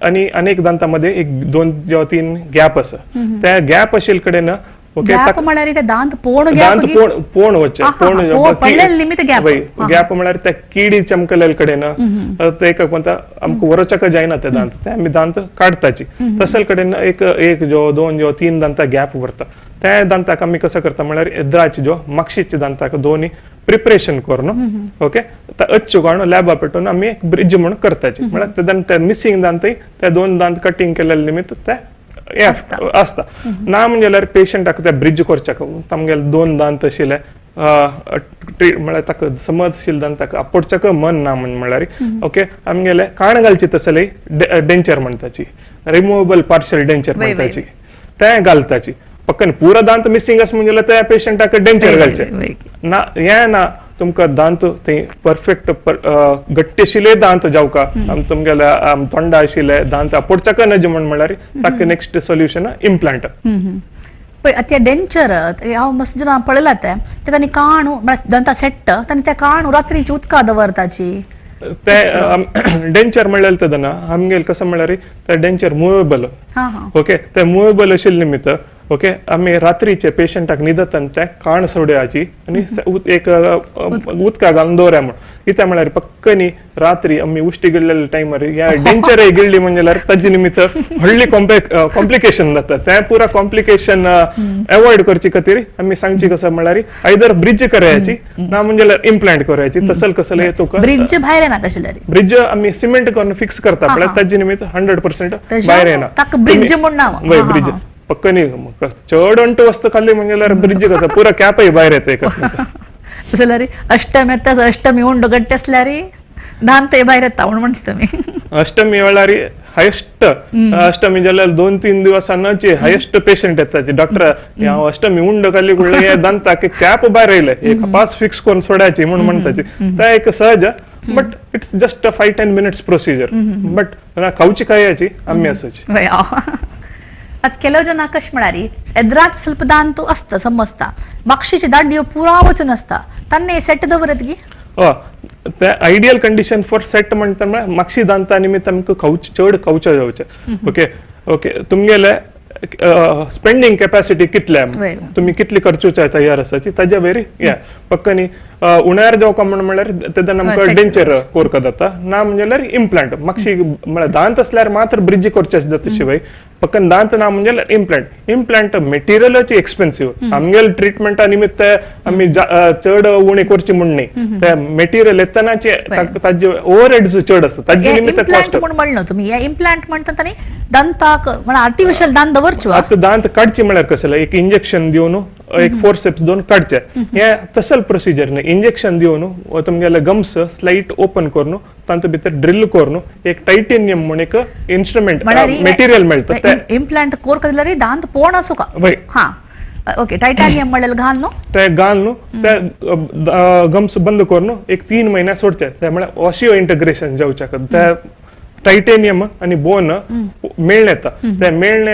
आणि अनेक दांतामध्ये एक 2 किंवा 3 गॅप आसा त्या गॅप आशिल कडेन ओके गॅप म्हळ्यार ते दांत पोण दांत गॅप पोण वच्चे पडलेले निमित्त गॅप गॅप म्हळ्यार त्या किडी चमकलेल कडेन ते एक कोणता आमकां वरचका जायना ते दांत ते आमी दांत काडताची तसल कडेन एक जो 2 जो 3 दांता गॅप उरता त्या दांताक आमी कसं करता म्हळ्यार एद्राची जो मागशीच्या दांताक दोन्ही प्रिपरेशन करून ओके अच्छो काडून लॅबा पेटून आमी एक ब्रिज म्हणून करताची म्हळ्यार त्या मिसिंग दांतय त्या 2 दांत कटिंग केलेले निमित्त ते असता ना म्हणजे पेशंटाक त्या ब्रिज करच्याक तामगेले 2 दांत आशिल्ले म्हळ्यार ताका समजशील दांताक आपटच्याक मन ना म्हळ्यार ओके आमगेले काण घालची तसले डेंचर म्हणटाची रिमुवेबल पार्शल डेंचर म्हणटाची ते घालताची पक्कन पुरा दांत मिसिंग आस म्हणजे त्या पेशंटाक डेंचर घालचे ना हे ना तुमकां दांत ते परफेक्ट गट्टी आशिल्ले दांत जावका तुमगेले तोंडा आशिल्ले दांत आपटच्याक नज म्हळ्यार ताका नेक्स्ट सोल्युशन इम्प्लांट ते डेंचर हांव मस्त जनां पळयला ते तांणी काणू दांता सेट्ट तांणी ते काणू रात्रीची उदका दवरताची ते डेंचर म्हळ्यार तेदना आमगेले कसं म्हळ्यार ते डेंचर मुवेबल ओके ते मुवेबल आशिल्ले निमित्त ओके आम्ही रात्रीचे पेशंटाक न्हिदतना ते काण सोडयाची आणि एक उदका घालून दवरया म्हणून कित्याक म्हळ्यार पक्कनी रात्री आम्ही उश्टी गिळलेल्या टायमार ह्या डेंचर गिळली म्हणजे ताजे निमित्त व्हडली कॉम्प्लिकेशन जाता ते पुरा कॉम्प्लिकेशन अवॉइड करचे खातीर आम्ही सांगची कसं म्हळ्यार आयदर ब्रिज करयाची ना म्हणजे इम्प्लांट करयाची तसल कसले तुका ब्रिज भायर येना तशें ब्रिज आम्ही सिमेंट करून फिक्स करता म्हळ्यार ताजे निमित्त 100% भायर येना ताका ब्रिज म्हूण नांव वय ब्रिज पक्कनी चड अंट वस्तू खाल्ली म्हणजे ब्रिज कसं पुरा कॅपय भायर येता जाल्यार अष्टमी येता अष्टमी उंड गट्टे आसल्यार दांत भायर येता म्हण म्हणटा तुमी अष्टमी वेळार हायस्ट अष्टमी जाल्यार 2-3 दिवसांची हायस्ट पेशंट येताचे डॉक्टर हांव अष्टमी उंड खाल्ली कुळ्ळे हे दांताक कॅप भायर येयले एक पास फिक्स करून सोडायची म्हणून म्हणटाची ते एक सहज but it's just a 5-10 minutes procedure but खावची खायची आम्ही असंच आता ಕೆಲವು ಜನ ಕಷ್ಟ ಮಾಡಾರಿ ಎದ್ರಾಚ್ ಸ್ವಲ್ಪ ದಾಂತು ಅಸ್ತ ಸಮಸ್ತ ಮಕ್ಷಿಚಿ ದಾಡ್ಡಿಯೋ ಪೂರಾ ವಚನ ಅಸ್ತ ತನ್ನೆ ಸೆಟ್ ದವರದ್ಗಿ ते आयडियल कंडिशन फॉर सेट म्हणटा मागशी दांता निमित्त आमकां चड खावचे जावचे ओके ओके तुमगेले स्पेंडिंग कॅपॅसिटी कितले तुम्ही कितली खर्चूचे तयार आसाची ताजे वेरी या पक्कनी उण्यार जावका म्हळ्यार तेदन आमकां डेंचर कोरका जाता ना म्हणजे इम्प्लांट मागशी म्हळ्यार दांत असल्यार मात्र ब्रिज करचे जाता शिवाय पक्कन दांत ना म्हणजे इम्प्लांट मेटेरियलाची एक्सपेन्सिव्ह आमगेल ट्रीटमेंटा निमित्त आमी चड उणी करची म्हण न्ही ते मेटेरियल येतनाचे ताजे ओव्हरहेड्स चड आसता ताजे निमित्त कॉस्ट म्हण म्हणलो तुम्ही या इम्प्लांट म्हणटा तनी दांताक म्हणजे आर्टिफिशियल दांत दवरचो आता दांत काडची म्हळ्यार कसले एक इंजेक्शन दिवन एक फोर्सेप्स दोन काडचे हे तसल प्रोसिजर न्ही इंजेक्शन दिवन तुमगेले गम्स स्लाइट ओपन करून तांतूं भितर ड्रिल करून एक टायटेनियम म्हण एक इन्स्ट्रुमेंट मेटेरियल मेळटा ते इम्प्लांट कोरका जाल्यार दांत पोण आसूं का वय हा ओके टायटानियम म्हणलेलं घाल न्हू ते घाल न्हू ते गम्स बंद करून एक 3 महिने सोडचे ते म्हळ्यार ऑशिओ इंटग्रेशन जावचे ते टायटेनियम आणि बोन मेळ्ळ येता ते मेळ्ळ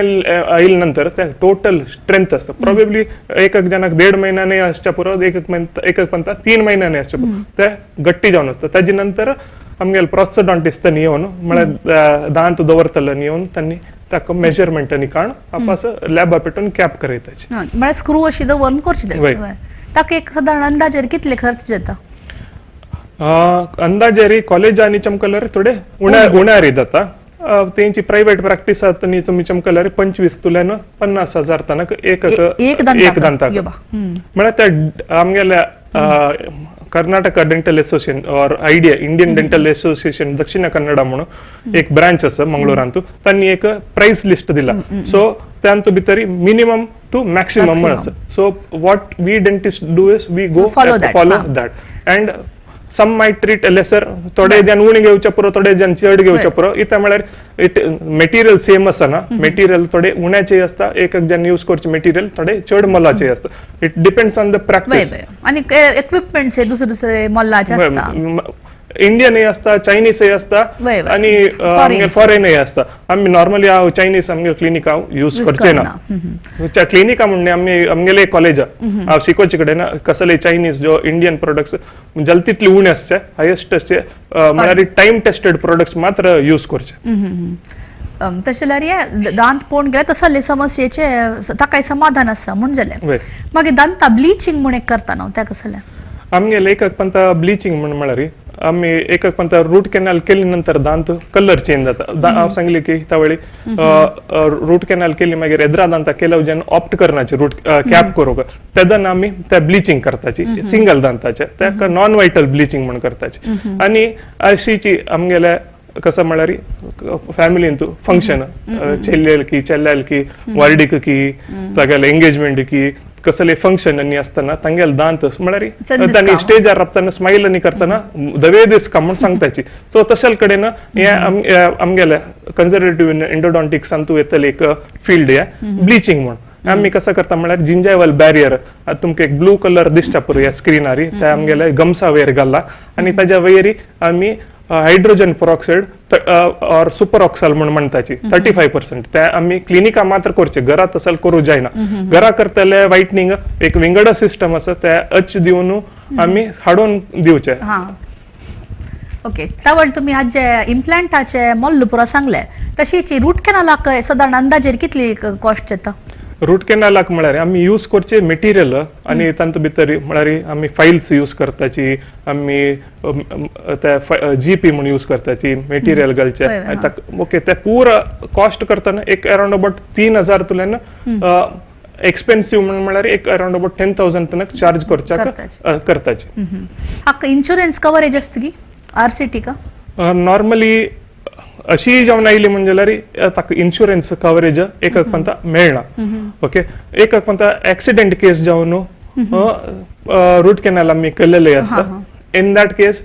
आयिल्ले नंतर ते टोटल स्ट्रेंथ असतं प्रोबेबली एक जनाक 1.5 महिन्याने आसच्या पुरो एक पंता 3 महिन्याने आसच्या पुरो ते गट्टी जावन असतं ताजे नंतर आमगेल प्रोस्थोडॉन्टिस्ट तनी येवन म्हळ्यार दांत दवरतलो येवन तांणी ताका मेजरमेंट आनी काण आपास लॅबा पेटून कॅप करयताची म्हळ्यार स्क्रू अशी दवरून करची वय. ताका एक साधारण अंदाजेर कितले खर्च जाता अंदाजे कॉलेजांनी चमकल्यार थोडे उण्यार जाता तेंची प्रायव्हेट प्रॅक्टिस आनी तुमी चमकल्यार 25 तुल्यान 50,000 तनक एक दांताक म्हळ्यार ते आमगेल्या कर्नाटका डेंटल असोसिएशन और IDA Indian dental association Dakshina Kannada म्हणून एक ब्रांच आसा मंगळुरांतू तांणी एक प्राइस लिस्ट दिला सो त्यांतू भितर मिनिमम टू मॅक्सिमम आसा so what we dentist do is we go follow that and some might treat lesser थोडे जन उणी घेवचे पुरो थोडे जन चड घेवचे पुरो इता म्हळ्यार मेटेरियल सेम आसा ना मेटेरियल थोडे उण्याचे आसता एक जन यूज करचे मेटेरियल थोडे चड मोलाचे आसता it depends on the practice आणि इक्विपमेंट्स दुसरे दुसरे मोलाचे आसता इंडियनय आसता चायनीजय आसता आणि फॉरेनय आसता आमी नॉर्मली हांव चायनीज आमगे क्लिनिका यूज करचे ना क्लिनिका म्हणणे आमगेले कॉलेज हांव शिकोवचे कडेन कसले चायनीज जो इंडियन प्रोडक्ट्स जल तितले उणे आसचे हायेस्ट म्हळ्यार टाइम टेस्टेड प्रोडक्ट्स मात्र यूज करचे तशें जाल्यार दांत पळोवन गेल्यार तसले समस्येचे ताकाय समाधान आसा म्हणजे मागीर दांता ब्लिचिंग म्हण एक करता न्हू त्या कसले आमगेले एक पंता ब्लिचिंग म्हळ्यार आम्ही एक पंत रूट कॅनल केली नंतर दांत कलर चेंज जाता हांव सांगले की त्यावेळी रूट कॅनल केली मागीर येद्रा दांता केल्या जेन्ना ऑप्ट करनाचे रूट कॅप करूंक तेदन आमी ते ब्लिचिंग करताची सिंगल दांताचे ताका नॉन वायटल ब्लिचिंग म्हण करताचे आनी अशीची आमगेले कसं म्हळ्यार फॅमिलीन फंक्शन चेल्लेल की वार्डीक की तागेले एंगेजमेंट की कसले फंक्शन आनी आसतना तांगेले दांत म्हळ्यार तांणी स्टेजार राबतना स्माईल आनी करतना दवे दीस का म्हण सांगताची सो तशेल कडेन हे आमगेले कन्झर्वेटिव्ह एंडोडॉन्टिक्सांतू येतले एक फील्ड हे ब्लिचिंग म्हण आमी कसं करता म्हळ्यार जिंजायवल बॅरियर तुमकां एक ब्लू कलर दिसता पुरो ह्या स्क्रीनार ते आमगेले गम्सा वयर घालला आनी ताज्या वयरी आमी हायड्रोजन पेरॉक्साइड और सुपर ऑक्साल म्हणून म्हणताची 35% ते आम्ही क्लिनिका मात्र करचे घरात तसल करू जायना घरा करतले वायटनिंग एक विंगड सिस्टम आसा ते अच दिवन आम्ही हाडून दिवचे ओके त्यावेळी तुम्ही आज जे इम्प्लांटाचे मोल्ल पुरो सांगले तशीची रूट कॅनलाक साधारण अंदाजेर कितली कॉस्ट येता रूट कॅनलाक म्हळ्यार आमी यूज करचे मेटेरियल आनी तांतू भितर म्हळ्यार आमी फायल्स यूज करताची आमी ते जीपी म्हणून यूज करताची मेटेरियल घालचे ओके ते पूरा कॉस्ट करतना एक अराउंड अबाउट 3,000 तुल्यान एक्सपेन्सिव्ह म्हळ्यार एक अराउंड अबाउट 10,000 तनक चार्ज करताची हाका इन्शुरन्स कवरेज आसता की आरसीटी का नॉर्मली अशी जेवण आयली म्हणजे ताका इन्शुरन्स कवरेज एक पंता मेळना ओके एक पंता एक्सिडेंट केस जावन रूट कॅनल आमी केलेले आसता इन दॅट केस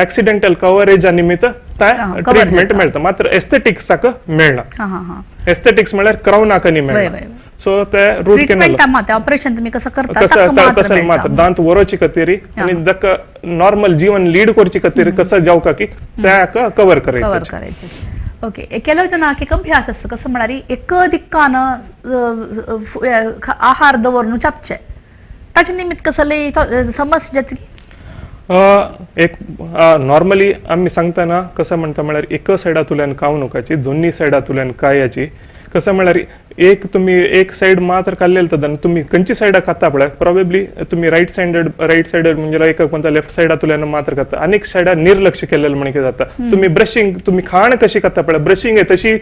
एक्सिडेंटल कवरेजा निमित्त ट्रीटमेंट मेळटा मात्र एस्थेटिक्साक मेळना एस्थेटिक्स म्हळ्यार क्राउनाक आनी मेळना सो ते रूट कॅनल ऑपरेशन तुम्ही कसं करता तसं मात्र दांत वरोची खातीर आनी ताका नॉर्मल जीवन लीड करची खातीर कसं जावका की ताका कवर करायचं ओके केलो जनाक एक अभ्यास आसता कसं म्हळ्यार एक दिक्कान आहार दवरून चापचे ताचे निमित्त कसले समस्या जातली एक नॉर्मली आम्ही सांगताना कसं म्हणता म्हळ्यार एक सायडांतल्यान कावनुकाची दोन्ही सायडांतल्यान कायाची कसं म्हळ्यार एक तुम्ही एक साइड मात्र काडलेले तदन तुम्ही खंयची सायडा खाता पळय प्रोबेबली तुम्ही राइट साइड म्हणजे एक कोणता लेफ्ट सायडांतल्यान मात्र खाता अनेक सायडा निर्लक्ष केलेलं म्हणजे जाता तुम्ही ब्रशिंग तुम्ही खाण कशी खाता पळय ब्रशिंग आहे तशी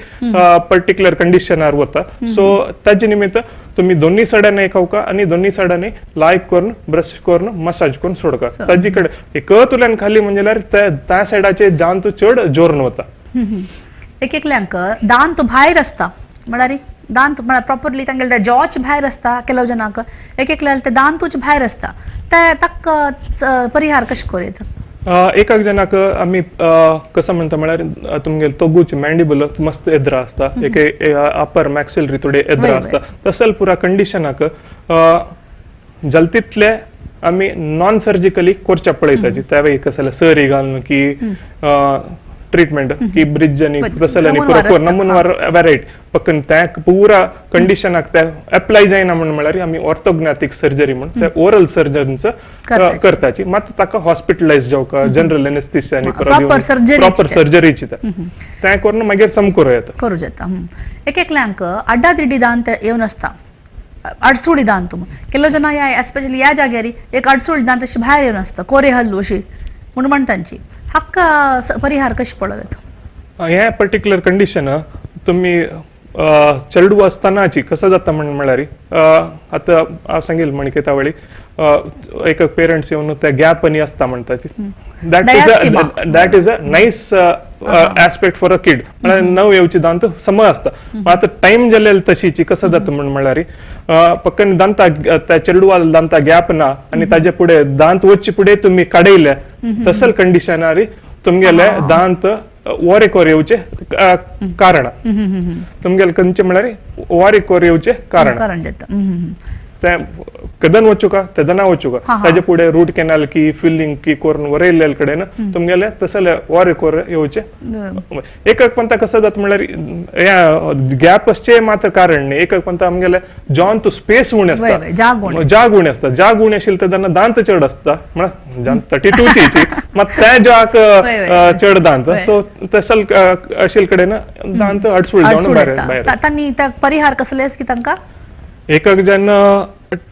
पर्टिक्युलर कंडिशनार वता सो ताजे निमित्त तुम्ही दोन्ही सायडांनी खावका आणि दोन्ही सायडांनी लायक करून ब्रश करून मसाज करून सोडका ताजे कडे एक तुल्यान खाली म्हणजे त्या सायडाचे दांत चड जोरून वता एकल्यांक दांत भायर आसता म्हळ्यार दांत म्हळ्यार प्रॉपरली तांगेले जॉच भायर आसता केलो जनाक एकल्याक ते दांतूच भायर आसता ते ताका परिहार कशें करूं एक जनाक आमी कसं म्हणता म्हळ्यार तुमगे तोगूच मॅन्डिबल मस्त येद्रा आसता एक अपर मॅक्सिलरी थोडे येद्रा आसता तसल पुरा कंडिशनाक जलतितले आमी नॉन सर्जिकली करचे पळयताची त्यावेळी कसं सरी घालून की ट्रीटमेंट की ब्रिज आणि पण तसं आणि नमून पुरो वार नमून असतात, वार वेरायटी पक्कन त्या पुरा कंडिशन ते अप्लाय जायना म्हणून म्हळ्यार आम्ही ऑर्थोग्नॅटिक सर्जरी म्हणून ते ओरल सर्जनचं करताची. करताची मात ताका हॉस्पिटलाइज जावका जनरल एनेस्थेसिया आणि proper surgery प्रॉपर ची. सर्जरीची त्या करून मागीर समकोर येता करू जाता एक एकल्यांक अड्डादिड्डी दांत येवन आसता अडसुळी दांत केलो जना या एस्पेशली ह्या जाग्यार एक अडसुळी दांत अशी भायर येवन आसता कोरे हल्लू अशी म्हण म्हणटांची हक्का परिहार कशी पळोवेत ह्या पर्टिक्युलर कंडिशन तुम्ही चेडू असतानाची कसं जाता म्हळ्यार आता हांव सांगेल म्हणजे तावळी एक पेरंट्स येवन त्या गॅप आणि असता म्हणटाची that is a nice aspect for a kid म्हळ्यार नव येवची दांत समज असता आता टाइम जालेल तशीची कसं जाता म्हळ्यार पक्कन दांता त्या चेडूवाल दांता गॅप ना आणि ताजे पुढे दांत वच्चे पुढे तुम्ही काडयले तसल कंडिशनारी तुमगेले दांत वारेक वर येवचे कारण तुमगेले खंयचे म्हळ्यार वारेक वर येवचे कारण देता ते कदन वचू का तेदना वचू का ताजे पुढे रूट कॅनल की फिलिंग की करून वरयल्ले कडेन तुमगेले तसले वारेक वर येवचे एक पंता कसं जाता म्हळ्यार या गॅप असचे मात्र कारण नाही एक पंता आमगेले जॉन टू स्पेस उणे असता जाग उणे असता जाग उणे आशिल्ले तेदना दांत चड असता म्हळ्यार 32 ची मत त्या जाग चड दांत सो तसल आशिल्ले कडेन दांत अडसुळ जावन भायर तांनी त्या परिहार कसलेस की तांकां एक जन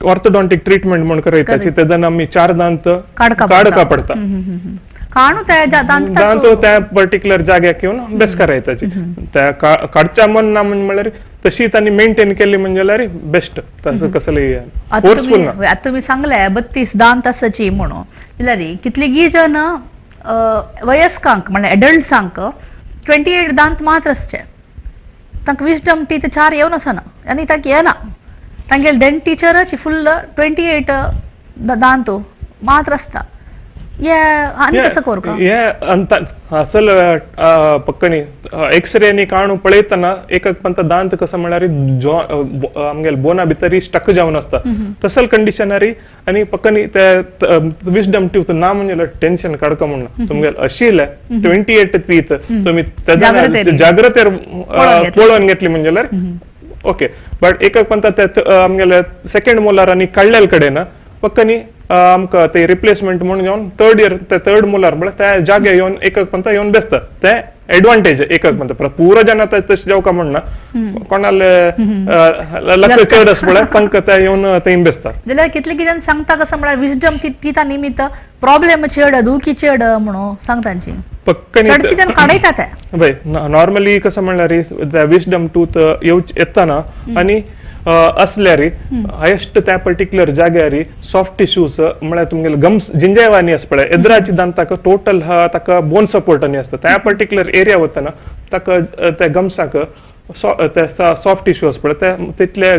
ऑर्थोडॉन्टिक ट्रीटमेंट म्हणून करायची त्याच्यानं आम्ही 4 दांत काढका पडता काणू त्या दांत त्या पर्टिक्युलर जाग्याक येऊन बेस करायची त्या काडच्या मन ना म्हळ्यार तशी त्यांनी मेंटेन केली म्हणजे बेस्ट तसं कसले फोर्सफुल ना आता तुम्ही सांगले 32 दांत आसाची म्हणून जाल्यार कितलीगी जन वयस्कांक म्हणजे एडल्ट्सांक 28 दांत मात्र आसचे तांकां विजडम टीथ 4 येवन आसना आनी तांकां येना तांगे डेंटिचरची फुल्ल 28 दांत मात्र आसता आनी कसं करता हे अंत असल पक्कनी एक्सरे नी काणू पळयतना एक पंत दांत कसं म्हळ्यार आमगेल बोना भितर स्टक जावन आसता तसल कंडिशनारी आनी पक्कनी ते विजडम टीथ ना म्हणजे टेन्शन काडका म्हणून तुमगेल आशिल्ले 28 टीथ तुम्ही जाग्रतेर पळोवन घेतली म्हणजे ओके बट एक पंत आमगेले सेकंड मोलार आनी काडलेले कडेन पक्कनी आमकां ते रिप्लेसमेंट म्हणून येवन थर्ड मोलार म्हळ्यार त्या जागे येवन एक पंत येवन बेसता ते एडवांटेज एक पंत पुरो जन तशें जावका म्हणना कोणाले लक्ष चड आसा म्हळ्यार तांकां ते येवन थंय बेसता जाल्यार कितले कितें सांगता कसं म्हळ्यार विजडम टिथा निमित्त प्रॉब्लेम चड दुखी चड म्हणून सांगतांची पक्कनी काडयता ते पळय नॉर्मली कसं म्हळ्यार विजडम टूथ येताना आणि असल्यार हायेस्ट त्या पर्टिक्युलर जाग्यार सॉफ्ट टिश्यूज म्हळ्यार तुमगेले गम्स जिंजेवानी आसा पळय एद्राची दांताक टोटल ताका बोन सपोर्ट आनी आसता त्या पर्टिक्युलर एरिया वतना ताका त्या गम्साक सॉफ्ट टिश्यू आसा पळय ते तितले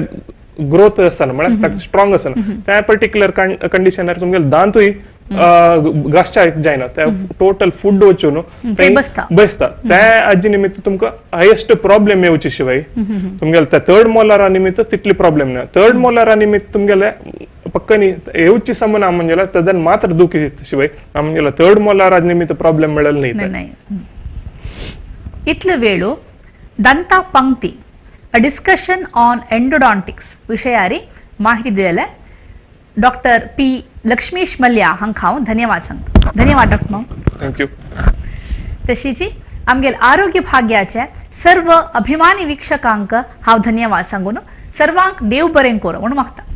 ग्रोथ आसना म्हळ्यार स्ट्रॉंग आसना त्या पर्टिक्युलर कंडिशनार तुमगेले दांतूय घासच्या जायना त्या टोटल फूड वचून बसता त्या हाजे निमित्त तुमकां हायेस्ट प्रॉब्लेम येवचे शिवाय तुमगेले त्या थर्ड मोलारा निमित्त तितली प्रॉब्लेम ना थर्ड मोलारा निमित्त तुमगेले पक्कनी येवची समना म्हणजे तेदन मात्र दुखी शिवाय म्हणजे थर्ड मोलारा निमित्त प्रॉब्लेम मेळल नाही इतले वेळू ದಂತ ಪಂಕ್ತಿ अ डिस्कशन ऑन एंडोडॉन्टिक्स विषयारी माहिती दिलेले डॉक्टर पी लक्ष्मीश मल्ल्या हांकां हांव धन्यवाद सांगता धन्यवाद डॉक्टर थँक्यू तशीची आमगेल आरोग्य भाग्याचे सर्व अभिमानी वीक्षकांक हांव धन्यवाद सांगून सर्वांक देव बरें करूं म्हणून मागता